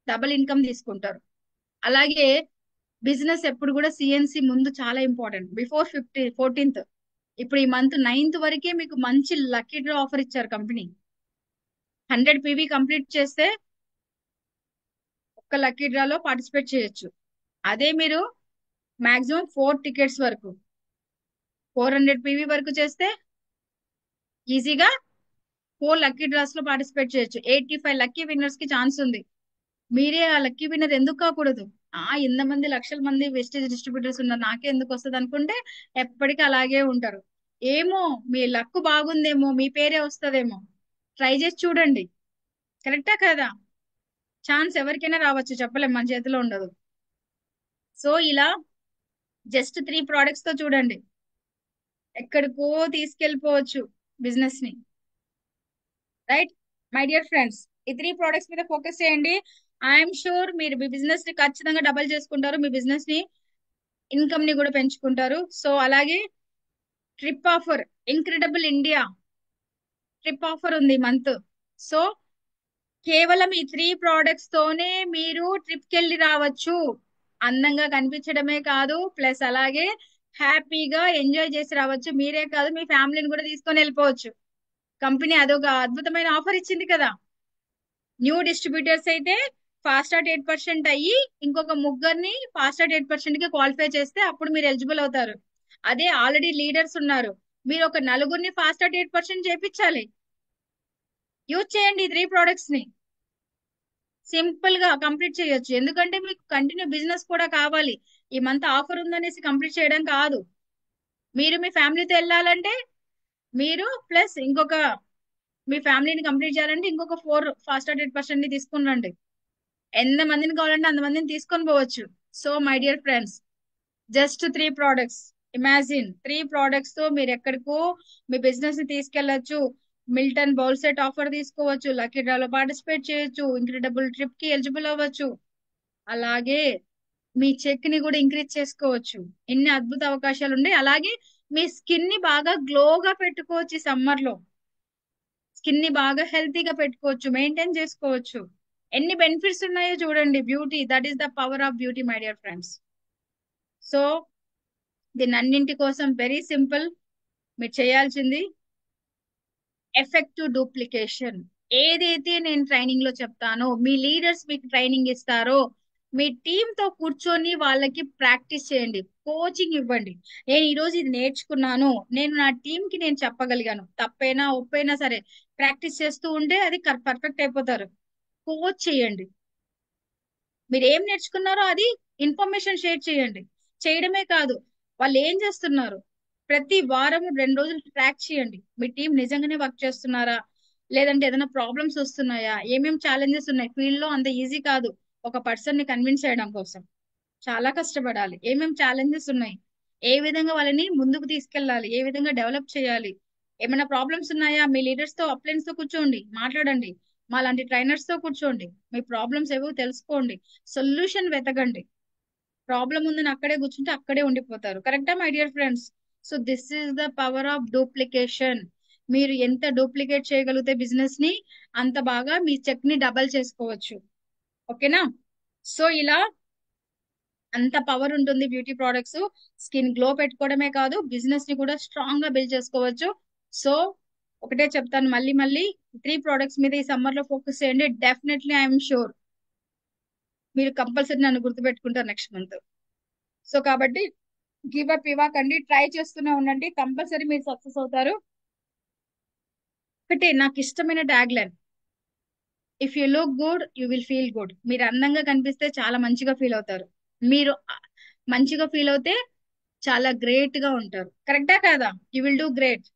డబుల్ ఇన్కమ్ తీసుకుంటారు. అలాగే బిజినెస్ ఎప్పుడు కూడా సిఎన్సి ముందు చాలా ఇంపార్టెంట్. బిఫోర్ 14th, ఇప్పుడు ఈ మంత్ 9th వరకే మీకు మంచి లక్కీ డ్రా ఆఫర్ ఇచ్చారు కంపెనీ. 100 PV కంప్లీట్ చేస్తే ఒక్క లక్కీ డ్రాలో పార్టిసిపేట్ చేయొచ్చు. అదే మీరు మాక్సిమం 4 టికెట్స్ వరకు, 400 PV వరకు చేస్తే ఈజీగా 4 లక్కీ డ్రాస్ లో పార్టిసిపేట్ చేయొచ్చు. 85 లక్కీ విన్నర్స్ కి ఛాన్స్ ఉంది. మీరే ఆ లక్కీ విన్నర్ ఎందుకు కాకూడదు? ఇంతమంది లక్షల మంది వెస్టేజ్ డిస్ట్రిబ్యూటర్స్ ఉన్నారు, నాకే ఎందుకు వస్తుంది అనుకుంటే ఎప్పటికీ అలాగే ఉంటారు. ఏమో మీ లక్ బాగుందేమో, మీ పేరే వస్తుందేమో. ట్రై చేసి చూడండి. కరెక్టా కదా? ఛాన్స్ ఎవరికైనా రావచ్చు, చెప్పలేం, మన చేతిలో ఉండదు. సో ఇలా జస్ట్ 3 ప్రోడక్ట్స్ తో చూడండి, ఎక్కడికో తీసుకెళ్ళిపోవచ్చు బిజినెస్ ని. Right my dear friends? ఈ 3 ప్రోడక్ట్స్ మీద ఫోకస్ చేయండి. ఐఎమ్ షూర్ మీరు మీ బిజినెస్ ని ఖచ్చితంగా డబల్ చేసుకుంటారు, మీ బిజినెస్ ని, ఇన్కమ్ ని కూడా పెంచుకుంటారు. సో అలాగే trip offer, incredible India trip offer ఉంది మంత్. సో కేవలం ఈ 3 ప్రోడక్ట్స్ తోనే మీరు ట్రిప్ కి వెళ్ళి రావచ్చు. అందంగా కనిపించడమే కాదు, ప్లస్ అలాగే హ్యాపీగా ఎంజాయ్ చేసి రావచ్చు. మీరే కాదు, మీ ఫ్యామిలీని కూడా తీసుకొని వెళ్ళిపోవచ్చు. కంపెనీ అదొక అద్భుతమైన ఆఫర్ ఇచ్చింది కదా. న్యూ డిస్ట్రిబ్యూటర్స్ అయితే ఫాస్ట్ స్టార్ట్ 8% అయ్యి ఇంకొక ముగ్గురిని ఫాస్ట్ స్టార్ట్ 8% కి క్వాలిఫై చేస్తే అప్పుడు మీరు ఎలిజిబుల్ అవుతారు. అదే ఆల్రెడీ లీడర్స్ ఉన్నారు, మీరు ఒక నలుగురిని ఫాస్ట్ స్టార్ట్ 8% చేపించాలి. యూజ్ చేయండి ఈ 3 ప్రొడక్ట్స్ ని, సింపుల్ గా కంప్లీట్ చేయొచ్చు. ఎందుకంటే మీకు కంటిన్యూ బిజినెస్ కూడా కావాలి. ఈ మంత్ ఆఫర్ ఉందనేసి కంప్లీట్ చేయడం కాదు. మీరు మీ ఫ్యామిలీతో వెళ్ళాలంటే మీరు ప్లస్ ఇంకొక మీ ఫ్యామిలీని కంప్లీట్ చేయాలంటే ఇంకొక 4 ఫాస్ట్ స్టార్ట్ 8% ని తీసుకుని రండి. ఎంత మందిని కావాలంటే అంత మందిని తీసుకొని పోవచ్చు. So my dear friends, just 3 products, imagine 3 products తో మీరు ఎక్కడికో మీ బిజినెస్ ని తీసుకెళ్లొచ్చు. మిల్టన్ బౌల్ సెట్ ఆఫర్ తీసుకోవచ్చు, లక్కీ డ్రాలో పార్టిసిపేట్ చేయొచ్చు, ఇంక్రెడిబుల్ ట్రిప్ కి ఎలిజిబుల్ అవ్వచ్చు, అలాగే మీ చెక్ ని కూడా ఇంక్రీజ్ చేసుకోవచ్చు. ఎన్ని అద్భుత అవకాశాలు ఉన్నాయి. అలాగే మీ స్కిన్ ని బాగా గ్లోగా పెట్టుకోవచ్చు. ఈ సమ్మర్ లో స్కిన్ ని బాగా హెల్తీగా పెట్టుకోవచ్చు, మెయింటైన్ చేసుకోవచ్చు. ఎన్ని బెనిఫిట్స్ ఉన్నాయో చూడండి. Beauty, that is the power of beauty my dear friends. So దీని అన్నింటి కోసం వెరీ సింపుల్, మీరు చేయాల్సింది ఎఫెక్టివ్ డూప్లికేషన్. ఏదైతే నేను ట్రైనింగ్ లో చెప్తానో, మీ లీడర్స్ మీకు ట్రైనింగ్ ఇస్తారో, మీ టీమ్ తో కూర్చొని వాళ్ళకి ప్రాక్టీస్ చేయండి, కోచింగ్ ఇవ్వండి. నేను ఈ రోజు ఇది నేర్చుకున్నాను, నేను నా టీం కి నేను చెప్పగలిగాను, తప్పైనా ఒప్పైనా సరే ప్రాక్టీస్ చేస్తూ ఉంటే అది పర్ఫెక్ట్ అయిపోతారు. కోచ్ చేయండి. మీరు ఏం నేర్చుకున్నారో అది ఇన్ఫర్మేషన్ షేర్ చేయండి. చేయడమే కాదు, వాళ్ళు ఏం చేస్తున్నారు ప్రతి వారం 2 రోజులు ట్రాక్ చేయండి. మీ టీం నిజంగానే వర్క్ చేస్తున్నారా, లేదంటే ఏదైనా ప్రాబ్లమ్స్ వస్తున్నాయా, ఏమేం ఛాలెంజెస్ ఉన్నాయి. ఫీల్డ్ లో అంత ఈజీ కాదు ఒక పర్సన్ ని కన్విన్స్ చేయడం కోసం, చాలా కష్టపడాలి. ఏమేం ఛాలెంజెస్ ఉన్నాయి, ఏ విధంగా వాళ్ళని ముందుకు తీసుకెళ్ళాలి, ఏ విధంగా డెవలప్ చేయాలి, ఏమైనా ప్రాబ్లమ్స్ ఉన్నాయా, మీ లీడర్స్ తో అప్లైన్స్ తో కూర్చోండి, మాట్లాడండి. మా లాంటి ట్రైనర్స్ తో కూర్చోండి, మీ ప్రాబ్లమ్స్ ఏవో తెలుసుకోండి, సొల్యూషన్ వెతకండి. ప్రాబ్లం ఉందని అక్కడే కూర్చుంటే అక్కడే ఉండిపోతారు. కరెక్టా my dear friends? So this is the power of duplication. మీరు ఎంత డూప్లికేట్ చేయగలిగితే బిజినెస్ ని, అంత బాగా మీ చెక్ ని డబల్ చేసుకోవచ్చు. ఓకేనా? సో ఇలా అంత పవర్ ఉంటుంది బ్యూటీ ప్రోడక్ట్స్. స్కిన్ గ్లో పెట్టుకోవడమే కాదు, బిజినెస్ ని కూడా స్ట్రాంగ్ గా బిల్డ్ చేసుకోవచ్చు. సో ఒకటే చెప్తాను మళ్ళీ మళ్ళీ, 3 ప్రోడక్ట్స్ మీద ఈ సమ్మర్ లో ఫోకస్ చేయండి. డెఫినెట్లీ ఐఎమ్ షూర్ మీరు కంపల్సరీ నన్ను గుర్తుపెట్టుకుంటారు నెక్స్ట్ మంత్. సో కాబట్టి గివ్ అప్ ఇవ్వకండి, ట్రై చేస్తూనే ఉండండి, కంపల్సరీ మీరు సక్సెస్ అవుతారు. ఒకటే నాకు ఇష్టమైన tag line, if you look good you will feel good. మీరు అందంగా కనిపిస్తే చాలా మంచిగా ఫీల్ అవుతారు. మీరు మంచిగా ఫీల్ అవుతే చాలా గ్రేట్ గా ఉంటారు. కరెక్టా కాదా? యూ విల్ డూ గ్రేట్,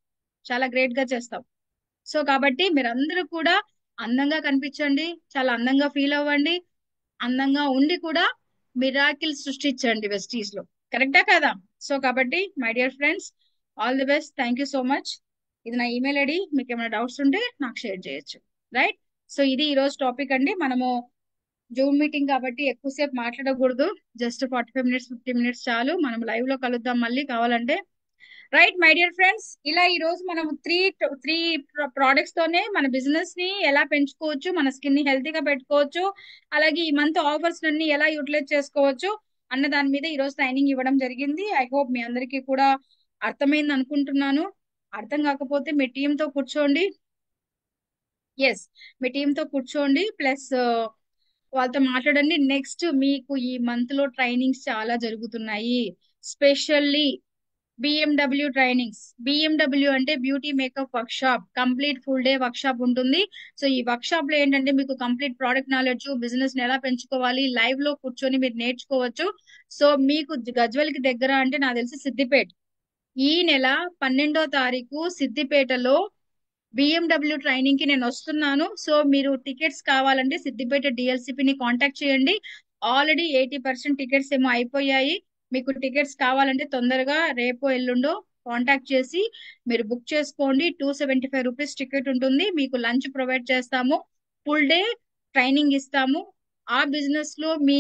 చాలా గ్రేట్ గా చేస్తాం. సో కాబట్టి మీరందరూ కూడా అందంగా కనిపించండి, చాలా అందంగా ఫీల్ అవ్వండి, అందంగా ఉండి కూడా మిరాకిల్ సృష్టించండి వెస్టీస్ లో. కరెక్టా కాదా? సో కాబట్టి my dear friends, all the best. Thank you so much. ఇది నా ఈమెయిల్ ఐడి, మీకు ఏమైనా డౌట్స్ ఉంటే నాకు షేర్ చేయొచ్చు. రైట్? సో ఇది ఈ రోజు టాపిక్ అండి. మనము జూమ్ మీటింగ్ కాబట్టి ఎక్కువసేపు మాట్లాడకూడదు, జస్ట్ 45 మినిట్స్ 50 మినిట్స్ చాలు. మనం లైవ్ లో కలుద్దాం మళ్ళీ కావాలంటే. రైట్ మై డియర్ ఫ్రెండ్స్, ఇలా ఈ రోజు మనం త్రీ ప్రోడక్ట్స్ తోనే మన బిజినెస్ ని ఎలా పెంచుకోవచ్చు, మన స్కిన్ ని హెల్తీగా పెట్టుకోవచ్చు, అలాగే ఈ మంత్ ఆఫర్స్ అన్ని ఎలా యూటిలైజ్ చేసుకోవచ్చు అన్న దాని మీద ఈ రోజు ట్రైనింగ్ ఇవ్వడం జరిగింది. ఐ హోప్ మీ అందరికీ కూడా అర్థమైంది అనుకుంటున్నాను. అర్థం కాకపోతే మీ టీమ్ తో కూర్చోండి. ఎస్, మీ టీమ్ తో కూర్చోండి, ప్లస్ వాళ్ళతో మాట్లాడండి. నెక్స్ట్ మీకు ఈ మంత్ లో ట్రైనింగ్స్ చాలా జరుగుతున్నాయి, స్పెషల్లీ బిఎండబ్ల్యూ ట్రైనింగ్స్. బిఎండబ్ల్యూ అంటే beauty makeup work shop, complete full day work shop ఉంటుంది. సో ఈ వర్క్ షాప్ లో ఏంటంటే మీకు కంప్లీట్ ప్రోడక్ట్ నాలెడ్జ్, బిజినెస్ ని ఎలా పెంచుకోవాలి లైవ్ లో కూర్చొని మీరు నేర్చుకోవచ్చు. సో మీకు గజ్వెల్ కి దగ్గర అంటే నాకు తెలిసి సిద్దిపేట. ఈ నెల 12వ తారీఖు సిద్దిపేటలో బిఎండబ్ల్యూ ట్రైనింగ్ కి నేను వస్తున్నాను. సో మీరు టికెట్స్ కావాలంటే సిద్దిపేట డిఎల్సిపి ని కాంటాక్ట్ చేయండి. ఆల్రెడీ 80% టికెట్స్ ఏమో అయిపోయాయి. మీకు టికెట్స్ కావాలంటే తొందరగా రేపో ఎల్లుండో కాంటాక్ట్ చేసి మీరు బుక్ చేసుకోండి. 275 రూపీస్ టికెట్ ఉంటుంది. మీకు లంచ్ ప్రొవైడ్ చేస్తాము, ఫుల్ డే ట్రైనింగ్ ఇస్తాము. ఆ బిజినెస్ లో మీ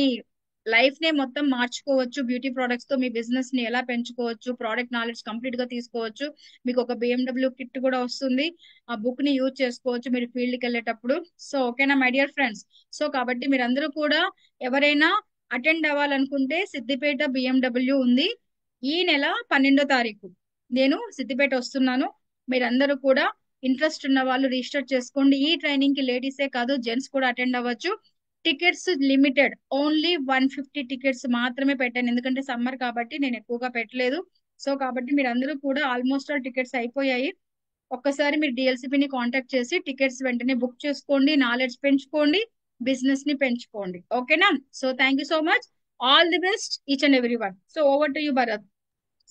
లైఫ్ నే మొత్తం మార్చుకోవచ్చు. బ్యూటీ ప్రొడక్ట్స్ తో మీ బిజినెస్ ని ఎలా పెంచుకోవచ్చు, ప్రోడక్ట్ నాలెడ్జ్ కంప్లీట్ గా తీసుకోవచ్చు. మీకు ఒక బిఎండబ్ల్యూ కిట్ కూడా వస్తుంది, ఆ బుక్ ని యూజ్ చేసుకోవచ్చు మీరు ఫీల్డ్ కి వెళ్ళేటప్పుడు. సో ఓకేనా మై డియర్ ఫ్రెండ్స్? సో కాబట్టి మీరందరూ కూడా ఎవరైనా అటెండ్ అవ్వాలనుకుంటే సిద్దిపేట బిఎండబ్ల్యూ ఉంది. ఈ నెల 12వ తారీఖు నేను సిద్దిపేట వస్తున్నాను. మీరందరూ కూడా ఇంట్రెస్ట్ ఉన్న వాళ్ళు రిజిస్టర్ చేసుకోండి. ఈ ట్రైనింగ్ కి లేడీసే కాదు, జెంట్స్ కూడా అటెండ్ అవ్వచ్చు. టికెట్స్ లిమిటెడ్, ఓన్లీ 150 టికెట్స్ మాత్రమే పెట్టాను, ఎందుకంటే సమ్మర్ కాబట్టి నేను ఎక్కువగా పెట్టలేదు. సో కాబట్టి మీరు అందరూ కూడా ఆల్మోస్ట్ ఆల్ టికెట్స్ అయిపోయాయి. ఒక్కసారి మీరు డిఎల్సిపి ని కాంటాక్ట్ చేసి టికెట్స్ వెంటనే బుక్ చేసుకోండి, నాలెడ్జ్ పెంచుకోండి, బిజినెస్ ని పెంచుకోండి. ఓకేనా? So thank you so much. All the best each and every one. So over to you Bharat.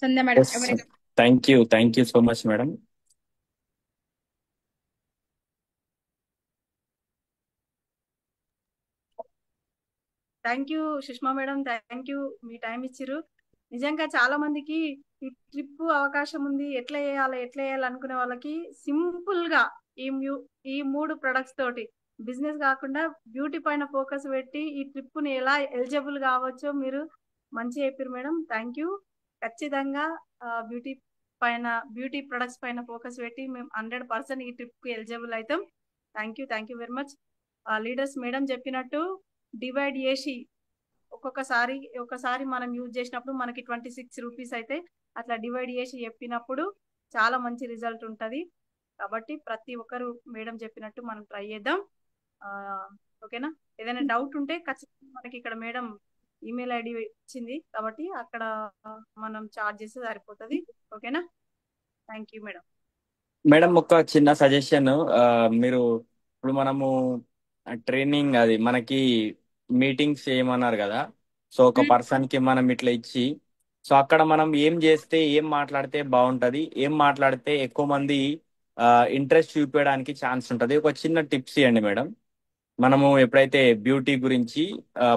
Sandhya madam yes, ఎవరైనా. Thank you so much madam. Thank you Sushma madam, thank you, మీ time ఇచ్చిర్రు. నిజంగా చాలా మందికి ఈ ట్రిప్ అవకాశం ఉంది, ఎట్లా చేయాలి అనుకునే వాళ్ళకి సింపుల్ గా ఈ 3 ప్రొడక్ట్స్ తోటి బిజినెస్ కాకుండా బ్యూటీ పైన ఫోకస్ పెట్టి ఈ ట్రిప్ ని ఎలా ఎలిజిబుల్ కావచ్చో మీరు మంచి చెప్పారు మేడం. Thank you. ఖచ్చితంగా బ్యూటీ బ్యూటీ ప్రొడక్ట్స్ పైన ఫోకస్ పెట్టి మేము 100% ఈ ట్రిప్ కి ఎలిజిబుల్ అవుతాం. Thank you very much. Leaders madam చెప్పినట్టు డివైడ్ చేసి ఒకసారి మనం యూజ్ చేసినప్పుడు మనకి 26 రూపీస్ అయితే అట్లా డివైడ్ చేసి చెప్పినప్పుడు చాలా మంచి రిజల్ట్ ఉంటది. కాబట్టి ప్రతి ఒక్కరు మేడం చెప్పినట్టు మనం ట్రై చేద్దాం. ఓకేనా? ఏదైనా డౌట్ ఉంటే ఖచ్చితంగా మనకి ఇక్కడ మేడం ఈమెయిల్ ఐడి ఇచ్చింది కాబట్టి అక్కడ మనం చార్జ్ చేస్తే సరిపోతుంది. ఓకేనా? Thank you madam. మేడం ఒక చిన్న సజెషన్, మీరు ఇప్పుడు మనము ట్రైనింగ్ అది మనకి మీటింగ్స్ చేయమన్నారు కదా, సో ఒక పర్సన్ కి మనం ఇట్లా ఇచ్చి, సో అక్కడ మనం ఏం చేస్తే ఏం మాట్లాడితే బాగుంటది, ఏం మాట్లాడితే ఎక్కువ మంది ఇంట్రెస్ట్ చూపించడానికి ఛాన్స్ ఉంటది, ఒక చిన్న టిప్స్ ఇవ్వండి మేడం. మనము ఎప్పుడైతే బ్యూటీ గురించి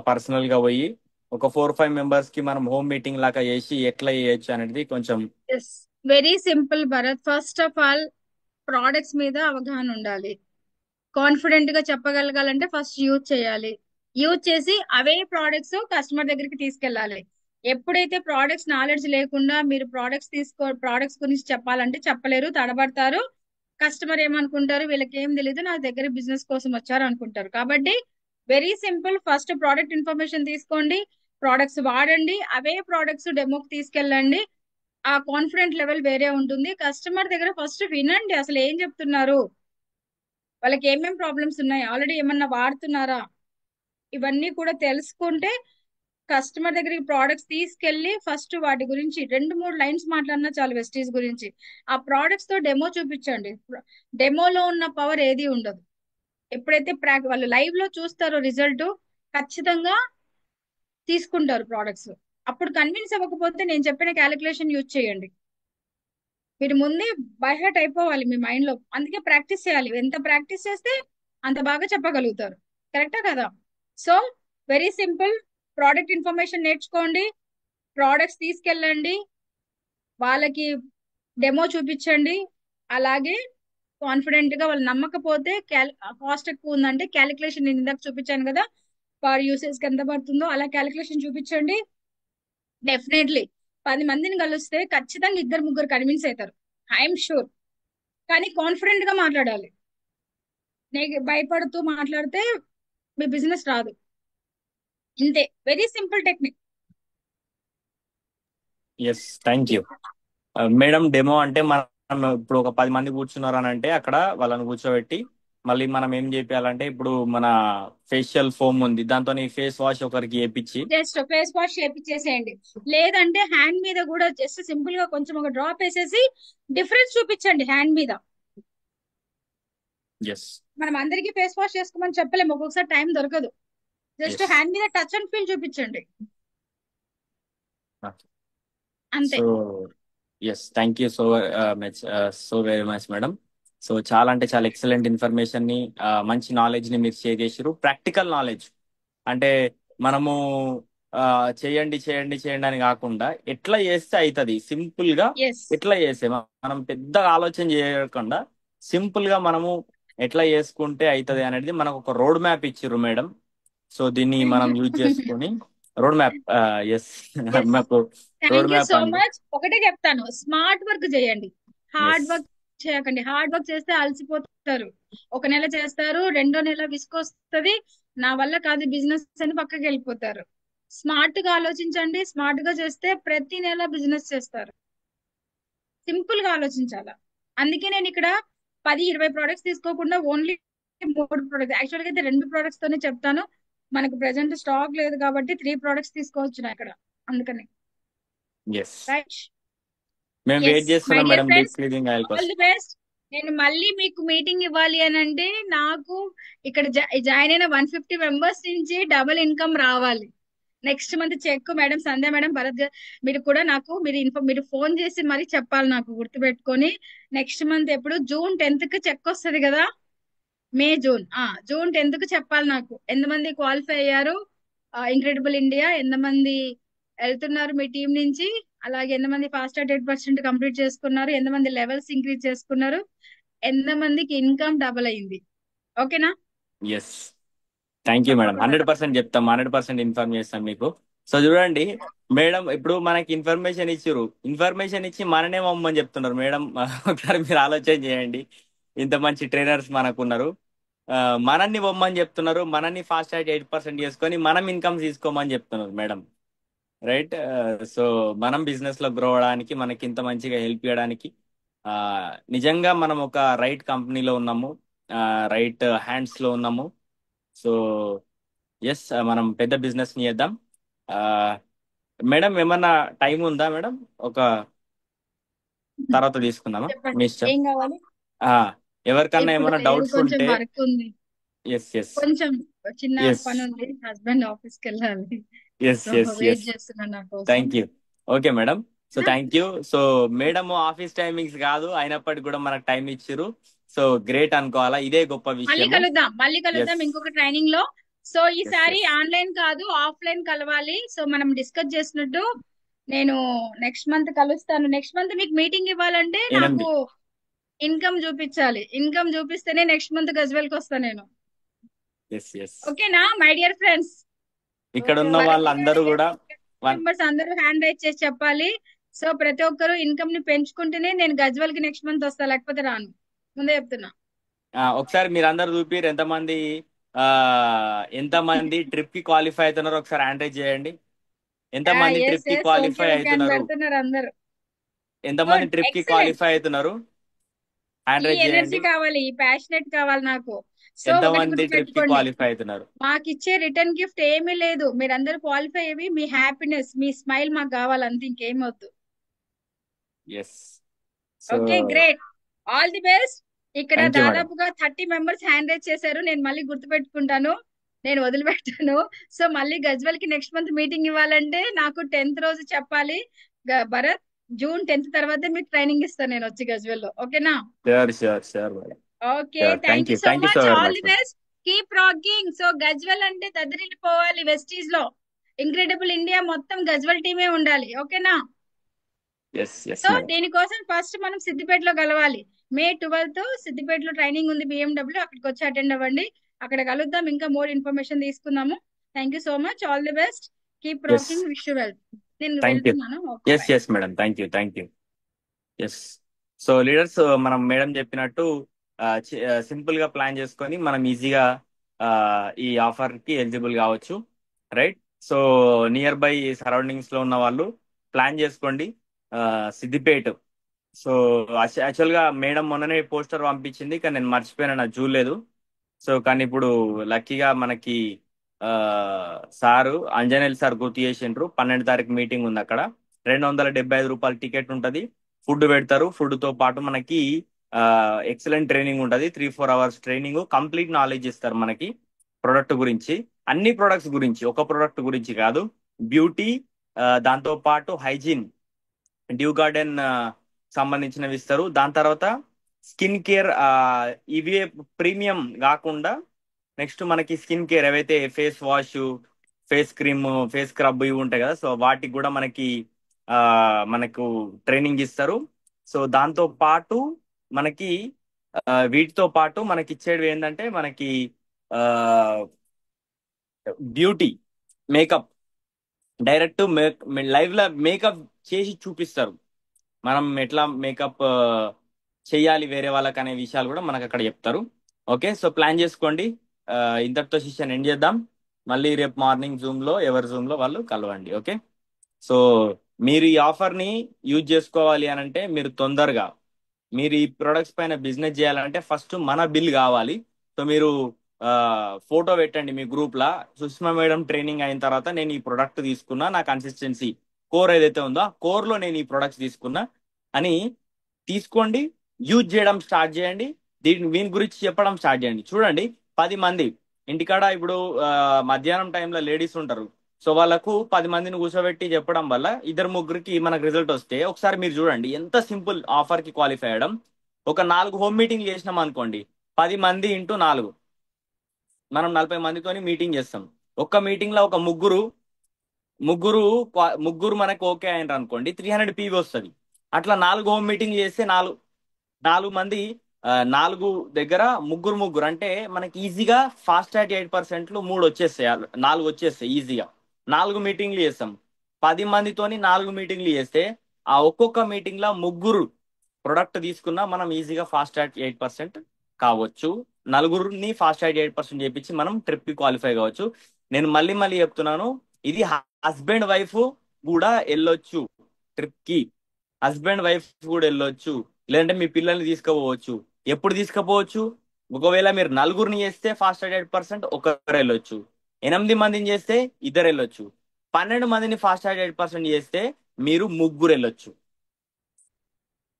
పర్సనల్ గా పోయి ఒక 4-5 మెంబర్స్ కి మనం హోమ్ మీటింగ్ లాగా చేసి ఎట్లా చేయొచ్చు అనేది కొంచెం. Very simple Bharat. First of all products మీద అవగాహన ఉండాలి. కాన్ఫిడెంట్ గా చెప్పగలగాలంటే ఫస్ట్ యూజ్ చేయాలి. యూజ్ చేసి అవే ప్రోడక్ట్స్ కస్టమర్ దగ్గరికి తీసుకెళ్ళాలి. ఎప్పుడైతే ప్రోడక్ట్స్ నాలెడ్జ్ లేకుండా మీరు ప్రోడక్ట్స్ గురించి చెప్పాలంటే చెప్పలేరు, తడబడతారు. కస్టమర్ ఏమనుకుంటారు, వీళ్ళకి ఏం తెలియదు, నా దగ్గర బిజినెస్ కోసం వచ్చారు అనుకుంటారు. కాబట్టి very simple, first product information తీసుకోండి, ప్రోడక్ట్స్ వాడండి, అవే ప్రోడక్ట్స్ డెమోకి తీసుకెళ్ళండి. ఆ కాన్ఫిడెంట్ లెవెల్ వేరే ఉంటుంది. కస్టమర్ దగ్గర ఫస్ట్ వినండి, అసలు ఏం చెప్తున్నారు, వాళ్ళకి ఏమేం ప్రాబ్లమ్స్ ఉన్నాయి, ఆల్రెడీ ఏమన్నా వాడుతున్నారా, ఇవన్నీ కూడా తెలుసుకుంటే కస్టమర్ దగ్గరికి ప్రోడక్ట్స్ తీసుకెళ్లి ఫస్ట్ వాటి గురించి 2-3 లైన్స్ మాట్లాడినా చాలు వెస్టీజ్ గురించి. ఆ ప్రోడక్ట్స్ తో డెమో చూపించండి. డెమోలో ఉన్న పవర్ ఏది ఉండదు. ఎప్పుడైతే వాళ్ళు లైవ్ లో చూస్తారో రిజల్ట్, ఖచ్చితంగా తీసుకుంటారు ప్రోడక్ట్స్. అప్పుడు కన్విన్స్ అవ్వకపోతే నేను చెప్పిన క్యాలిక్యులేషన్ యూజ్ చేయండి. మీరు ముందే బై హార్ట్ అయిపోవాలి మీ మైండ్ లో. అందుకే ప్రాక్టీస్ చేయాలి. ఎంత ప్రాక్టీస్ చేస్తే అంత బాగా చెప్పగలుగుతారు. కరెక్టా కదా? So very simple, product information నేర్చుకోండి, ప్రోడక్ట్స్ తీసుకెళ్ళండి, వాళ్ళకి డెమో చూపించండి. అలాగే కాన్ఫిడెంట్ గా వాళ్ళు నమ్మకపోతే కాస్ట్ ఎక్కువ ఉందంటే క్యాలిక్యులేషన్ నేను ఇందాక చూపించాను కదా, పర్ యూసేజ్ కి ఎంత పడుతుందో అలా క్యాలిక్యులేషన్ చూపించండి. డెఫినెట్లీ 10 మందిని కలిస్తే ఖచ్చితంగా 2-3 కన్విన్స్ అవుతారు, ఐఎమ్ షూర్. కానీ కాన్ఫిడెంట్ గా మాట్లాడాలి. భయపడుతూ మాట్లాడితే మీ బిజినెస్ రాదు. ఇంతే, very simple technique. Yes, thank you madam. Demo అంటే మనం ఇప్పుడు ఒక 10 మంది కూర్చున్నారు అని అంటే అక్కడ వాళ్ళని కూర్చోబెట్టి మళ్ళీ మనం ఏం చేయాలంటే, ఇప్పుడు మన ఫేషియల్ ఫోమ్ ఉంది, దాంతో ఫేస్ వాష్ ఒకరికి చేపించి జస్ట్ ఫేస్ వాష్ చేపించేసేయండి. లేదంటే హ్యాండ్ మీద కూడా జస్ట్ సింపుల్ గా కొంచెం ఒక డ్రాప్ వేసేసి డిఫరెన్స్ చూపించండి హ్యాండ్ మీద. ఎస్, మనం అందరికీ ఫేస్ వాష్ చేసుకోమని చెప్పలేము, ఒక్కొక్కసారి టైం దొరకదు. జస్ట్ ఎస్, హ్యాండ్ మీద టచ్ అండ్ ఫీల్ చూపించండి, అంతే. So yes, thank you so very much madam. So చాలా అంటే చాలా ఎక్సలెంట్ ఇన్ఫర్మేషన్ ని, మంచి నాలెడ్జ్ ని మీరు షేర్ చేసారు. ప్రాక్టికల్ నాలెడ్జ్ అంటే మనము చేయండి చేయండి చేయండి అని కాకుండా ఎట్లా చేస్తే అవుతుంది సింపుల్ గా, ఎస్ ఎట్లా చేస్తే మనం పెద్దగా ఆలోచన చేయకుండా సింపుల్ గా మనము ఎట్లా చేసుకుంటే అవుతుంది అనేది మనకు ఒక రోడ్ మ్యాప్ ఇచ్చిర్రు మేడం. సో దీన్ని మనం యూజ్ చేసుకొని రోడ్ మ్యాప్, ఎస్ మాకు road thank you map so అండి. మచ్. ఒకటే చెప్తాను, స్మార్ట్ వర్క్ చేయండి, హార్డ్ ఎస్, వర్క్ చేయకండి. హార్డ్ వర్క్ చేస్తే అలసిపోతారు. ఒక నెల చేస్తారు, రెండో నెల విసుకొస్తుంది, నా వల్ల కాదు బిజినెస్ అని పక్కకి వెళ్ళిపోతారు. స్మార్ట్ గా ఆలోచించండి. స్మార్ట్ గా చేస్తే ప్రతి నెల బిజినెస్ చేస్తారు. సింపుల్ గా ఆలోచించాలా. అందుకే నేను ఇక్కడ 10-20 ప్రోడక్ట్స్ తీసుకోకుండా ఓన్లీ 3 ప్రోడక్ట్స్, యాక్చువల్గా అయితే 2 ప్రోడక్ట్స్ తోనే చెప్తాను. మనకు ప్రెసెంట్ స్టాక్ లేదు కాబట్టి 3 ప్రోడక్ట్స్ తీసుకోవచ్చు నా ఇక్కడ, అందుకని. Yes, right. మేము ఎస్ వెయిట్ మై చేస్తున్నాం dear madam deep friends, cleaning oil all కోసం. The best. నేను మళ్ళీ మీకు మీటింగ్ ఇవ్వాలి అని అంటే నాకు ఇక్కడ జాయిన్ అయిన 150 మెంబర్స్ నుంచి డబుల్ ఇన్కమ్ రావాలి. నెక్స్ట్ మంత్ చెక్ మేడం సంధ్య మేడం భరత్ గారు మీరు కూడా నాకు మీరు ఫోన్ చేసి మరీ చెప్పాలి నాకు, గుర్తుపెట్టుకొని. నెక్స్ట్ మంత్ ఎప్పుడు జూన్ 10th కి చెక్ వస్తది కదా, జూన్ 10th కి చెప్పాలి నాకు ఎంతమంది క్వాలిఫై అయ్యారు, ఇంక్రెడిబుల్ ఇండియా ఎంతమంది వెళ్తున్నారు మీ టీం నుంచి, అలాగే ఎంతమంది ఫాస్ట్ 8% కంప్లీట్ చేసుకున్నారు, ఎంతమంది లెవెల్స్ ఇంక్రీజ్ చేసుకున్నారు, ఎంతమందికి ఇన్కమ్ డబుల్ అయింది. ఓకేనా? Yes, thank you madam. తప్పకుండా 100% చెప్తాం, 100% ఇన్ఫార్మ్ చేస్తాం మీకు. సో చూడండి మేడం, ఇప్పుడు మనకి ఇన్ఫర్మేషన్ ఇచ్చిర్రు, ఇన్ఫర్మేషన్ ఇచ్చి మననే మమ్మని చెప్తున్నారు మేడం. ఒకసారి మీరు ఆలోచన చేయండి, ఇంత మంచి ట్రైనర్స్ మనకున్నారు, మనల్ని పొమ్మని చెప్తున్నారు, మనల్ని ఫాస్ట్ 8% చేసుకొని మనం ఇన్కమ్ తీసుకోమని చెప్తున్నారు మేడం. రైట్. సో మనం బిజినెస్ లో గ్రో అవడానికి, మనకి ఇంత మంచిగా హెల్ప్ చేయడానికి ఆ, నిజంగా మనం ఒక రైట్ కంపెనీలో ఉన్నాము, రైట్ హ్యాండ్స్ లో ఉన్నాము. సో ఎస్, మనం పెద్ద బిజినెస్ ని చేద్దాం. ఆ, మేడం ఏమన్నా టైం ఉందా మేడం? ఒక తర్వాత తీసుకుందామా, చెప్పండి మీ ఇష్టం. ఏం కావాలి. ఆ, ఎవరికన్నా ఇప్పుడు ఏమైనా లేదు, డౌట్స్ కొంచెం ఉంటే. వర్క్ ఉంది, ఎస్ ఎస్ కొంచెం చిన్న ఎస్ పని ఉంది, హస్బెండ్ ఆఫీస్కి వెళ్ళాలి. Yes so yes wait yes చేస్తున్నా నా కోసం. Thank you. Okay madam. So thank you. So madam office timings కాదు అయినప్పటికీ కూడా మనకు టైం ఇచ్చిర్రు. సో గ్రేట్ అనుకోవాలా, ఇదే గొప్ప మళ్ళీ విషయము. కలుద్దాం, మళ్ళీ ఎస్ కలుద్దాం ఇంకొక ట్రైనింగ్ లో. సో ఎస్ ఈసారి ఎస్ ఆన్లైన్ కాదు ఆఫ్లైన్ కలవాలి. సో మనం డిస్కస్ చేసినట్టు నేను నెక్స్ట్ మంత్ కలుస్తాను. నెక్స్ట్ మంత్ మీకు మీటింగ్ ఇవ్వాలంటే నాకు 8. ఇన్కమ్ చూపించాలి. ఇన్కమ్ చూపిస్తేనే నెక్స్ట్ మంత్ గజ్వెల్ కి వస్తాను నేను. ఎస్ ఎస్ ఓకేనా మై డియర్ ఫ్రెండ్స్? ఇక్కడ ఉన్న భరత్ వాళ్ళందరూ కూడా వన్ మెంబర్స్ అందరూ హ్యాండ్ రైజ్ చేసి చెప్పాలి. సో ప్రతి ఒక్కరు ఇన్కమ్ ని పెంచుకుంటేనే నేను గజ్వెల్ కి నెక్స్ట్ మంత్ వస్తా, లేకపోతే రాను, ముందే చెప్తున్నా. ఒకసారి మీరు అందరు చూపిరు ఎంతమంది ఆ ఎంతమంది ట్రిప్ కి క్వాలిఫై అవుతున్నారో ఒకసారి హ్యాండ్ రైజ్ చేయండి. ఎంతమంది ఎస్ ట్రిప్ కి ఎస్ ఓకే క్వాలిఫై ఓకే అని అవుతున్నారు? పెడుతున్నారు అందరు. ఎంతమంది గుడ్, ట్రిప్ కి ఎక్సలెంట్. క్వాలిఫై అవుతున్నారు? హ్యాండ్ ఈ రైజ్ ఎనర్జీ చేయండి. కావాలి, ఈ ప్యాషనెట్ కావాలి నాకు. సో ఒకటి ఎంతమంది గుర్తు ట్రిప్ కి పెట్టుకోండి, క్వాలిఫై అవుతున్నారు? మాకు ఇచ్చే రిటర్న్ గిఫ్ట్ ఏమీ లేదు. మీరందరూ క్వాలిఫై అయ్యి మీ హ్యాపీనెస్, మీ స్మైల్ మాకు కావాలి, అంతే, ఇంకేం వద్దు. Yes. So okay great, all the best. ఇక్కడ థ్యాంక్ యూ మేడం. దాదాపుగా 30 మెంబర్స్ హ్యాండ్ రైజ్ చేశారు. నేను మళ్ళీ గుర్తు పెట్టుకుంటాను, నేను వదిలిపెట్టాను. సో మళ్ళీ గజ్వెల్ కి నెక్స్ట్ మంత్ మీటింగ్ ఇవ్వాలంటే నాకు 10th రోజు చెప్పాలి. భరత్, జూన్ 10th తర్వాతే మీకు ట్రైనింగ్ ఇస్తాను నేను వచ్చి గజ్వెల్ లో. ఓకేనా? Sure sure sure madam. Okay, sure. Thank you so thank you so much, very all much the madam. Best, keep rocking. So Gajwel అంటే దద్దరిల్లిపోవాలి వెస్టీజ్ లో, ఇంక్రెడిబుల్ ఇండియా మొత్తం గజ్వెల్ టీమే ఉండాలి. ఓకేనా? Yes yes so madam. దీనికోసం ఫస్ట్ మనం సిద్దిపేటలో కలవాలి. మే 12th సిద్దిపేటలో ట్రైనింగ్ ఉంది BMW, అక్కడికి వచ్చి అటెండ్ అవ్వండి. అక్కడ కలుద్దాం, ఇంకా మోర్ ఇన్ఫర్మేషన్ తీసుకుందాము. Thank you so much, all the best, keep yes, rocking, wish you well. నేను థ్యాంక్ యూ. వెళ్తున్నాను. Okay yes bye. Yes madam, thank you thank you. Yes. So leaders, మనం మేడం చెప్పినట్టు simple గా plan చేసుకొని మనం ఈజీగా ఈ ఆఫర్ కి ఎలిజిబుల్ కావచ్చు. Right. So nearby surroundings లో ఉన్న వాళ్ళు ప్లాన్ చేసుకోండి. సిద్దిపేట. సో యాక్చువల్ గా మేడం మొన్ననే పోస్టర్ పంపించింది, కానీ నేను మర్చిపోయాను, నాకు చూడలేదు. సో కానీ ఇప్పుడు లక్కీగా మనకి ఆ సారు అంజనేయులు సార్ గుర్తు చేసిండ్రు. 12 తారీఖు మీటింగ్ ఉంది అక్కడ. 275 రూపాయల టికెట్ ఉంటది. ఫుడ్ పెడతారు. ఫుడ్ తో పాటు మనకి ఎక్సలెంట్ ట్రైనింగ్ ఉంటది. 3-4 అవర్స్ ట్రైనింగ్, కంప్లీట్ నాలెడ్జ్ ఇస్తారు మనకి ప్రొడక్ట్ గురించి, అన్ని ప్రొడక్ట్స్ గురించి, ఒక ప్రొడక్ట్ గురించి కాదు. బ్యూటీ, దాంతో పాటు హైజీన్, డ్యూ గార్డెన్ సంబంధించినవి ఇస్తారు. దాని తర్వాత స్కిన్ కేర్, ఇవే ప్రీమియం కాకుండా నెక్స్ట్ మనకి స్కిన్ కేర్ ఏవైతే face wash, face cream, face scrub ఇవి ఉంటాయి కదా, సో వాటికి కూడా ఆ మనకు ట్రైనింగ్ ఇస్తారు. సో దాంతో పాటు మనకి వీటితో పాటు మనకి ఇచ్చేవి ఏంటంటే మనకి బ్యూటీ, మేకప్, డైరెక్ట్ లైవ్ లో మేకప్ చేసి చూపిస్తారు. మనం ఎట్లా మేకప్ చెయ్యాలి వేరే వాళ్ళకి అనే విషయాలు కూడా మనకు అక్కడ చెప్తారు. ఓకే, సో ప్లాన్ చేసుకోండి. ఇంతటితో సెషన్ ఎండ్ చేద్దాం. మళ్ళీ రేపు మార్నింగ్ జూమ్లో ఎవరి జూమ్లో వాళ్ళు కలవండి. ఓకే. సో మీరు ఈ ఆఫర్ని యూజ్ చేసుకోవాలి అని అంటే మీరు తొందరగా మీరు ఈ ప్రొడక్ట్స్ పైన బిజినెస్ చేయాలంటే ఫస్ట్ మన బిల్ కావాలి. సో మీరు ఫోటో పెట్టండి మీ గ్రూప్ లా, సుష్మా మేడం ట్రైనింగ్ అయిన తర్వాత నేను ఈ ప్రొడక్ట్ తీసుకున్నా, నా కన్సిస్టెన్సీ కోర్ ఏదైతే ఉందో ఆ కోర్ లో నేను ఈ ప్రొడక్ట్స్ తీసుకున్నా అని తీసుకోండి. యూజ్ చేయడం స్టార్ట్ చేయండి. దీని గురించి చెప్పడం స్టార్ట్ చేయండి. చూడండి 10 మంది ఇంటికాడ ఇప్పుడు మధ్యాహ్నం టైంలో లేడీస్ ఉంటారు. సో వాళ్ళకు 10 మందిని కూర్చోబెట్టి చెప్పడం వల్ల ఇద్దరు ముగ్గురికి మనకు రిజల్ట్ వస్తే ఒకసారి మీరు చూడండి ఎంత సింపుల్ ఆఫర్ కి క్వాలిఫై అవ్వడం. ఒక 4 హోమ్ మీటింగ్ చేసినాం అనుకోండి, 10 మంది ఇంటూ 4 మనం 40 మందితోని మీటింగ్ చేస్తాం. ఒక్క మీటింగ్ లో ఒక ముగ్గురు ముగ్గురు ముగ్గురు మనకు ఓకే అయినారు అనుకోండి, 300 పీవీ వస్తుంది. అట్లా 4 హోమ్ మీటింగ్ చేస్తే 4 మంది 4 దగ్గర ముగ్గురు ముగ్గురు అంటే మనకి ఈజీగా ఫాస్ట్ యాట్ 8% 3 వచ్చేస్తాయి, 4 వచ్చేస్తాయి ఈజీగా. 4 మీటింగ్లు చేస్తాం. 10 మందితోని 4 మీటింగ్లు చేస్తే ఆ ఒక్కొక్క మీటింగ్ లో ముగ్గురు ప్రొడక్ట్ తీసుకున్నా మనం ఈజీగా ఫాస్ట్ యాట్ 8% కావచ్చు. నలుగురిని ఫాస్ట్ యాట్ 8% చేపించి మనం ట్రిప్ కి క్వాలిఫై కావచ్చు. నేను మళ్ళీ మళ్ళీ చెప్తున్నాను, ఇది హస్బెండ్ వైఫ్ కూడా వెళ్ళొచ్చు ట్రిప్ కి. హస్బెండ్ వైఫ్ కూడా వెళ్ళొచ్చు, లేదంటే మీ పిల్లల్ని తీసుకుపోవచ్చు. ఎప్పుడు తీసుకుపోవచ్చు? ఒకవేళ మీరు నలుగురిని చేస్తే ఫాస్ట్ 8% ఒకరు వెళ్ళొచ్చు. 8 మందిని చేస్తే ఇద్దరు వెళ్ళొచ్చు. 12 మందిని ఫాస్ట్ 8% చేస్తే మీరు ముగ్గురు వెళ్ళొచ్చు.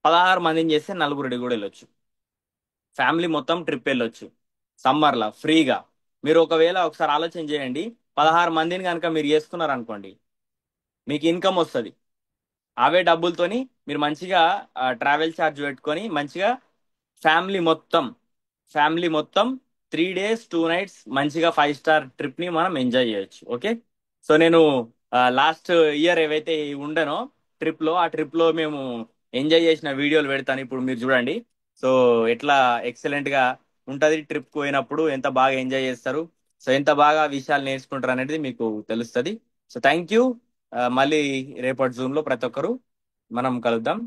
16 మందిని చేస్తే నలుగురు కూడా వెళ్ళొచ్చు. ఫ్యామిలీ మొత్తం ట్రిప్ వెళ్ళొచ్చు సమ్మర్లో ఫ్రీగా. మీరు ఒకవేళ ఒకసారి ఆలోచన చేయండి, 16 మందిని కనుక మీరు చేసుకున్నారు అనుకోండి, మీకు ఇన్కమ్ వస్తుంది. అవే డబ్బులతోని మీరు మంచిగా ట్రావెల్ ఛార్జ్ పెట్టుకొని మంచిగా ఫ్యామిలీ మొత్తం ఫ్యామిలీ మొత్తం 3 days 2 nights మంచిగా 5 స్టార్ ట్రిప్ ని మనం ఎంజాయ్ చేయొచ్చు. ఓకే. సో నేను లాస్ట్ ఇయర్ ఏవైతే ఉండనో ట్రిప్ లో, ఆ ట్రిప్ లో మేము ఎంజాయ్ చేసిన వీడియోలు పెడతాను, ఇప్పుడు మీరు చూడండి. సో ఎట్లా ఎక్సలెంట్ గా ఉంటది ట్రిప్ పోయినప్పుడు, ఎంత బాగా ఎంజాయ్ చేస్తారు, సో ఎంత బాగా విషయాలు నేర్చుకుంటారు అనేది మీకు తెలుస్తుంది. So thank you. మళ్ళీ రేపటి జూమ్ లో ప్రతి ఒక్కరు మనం కలుద్దాం.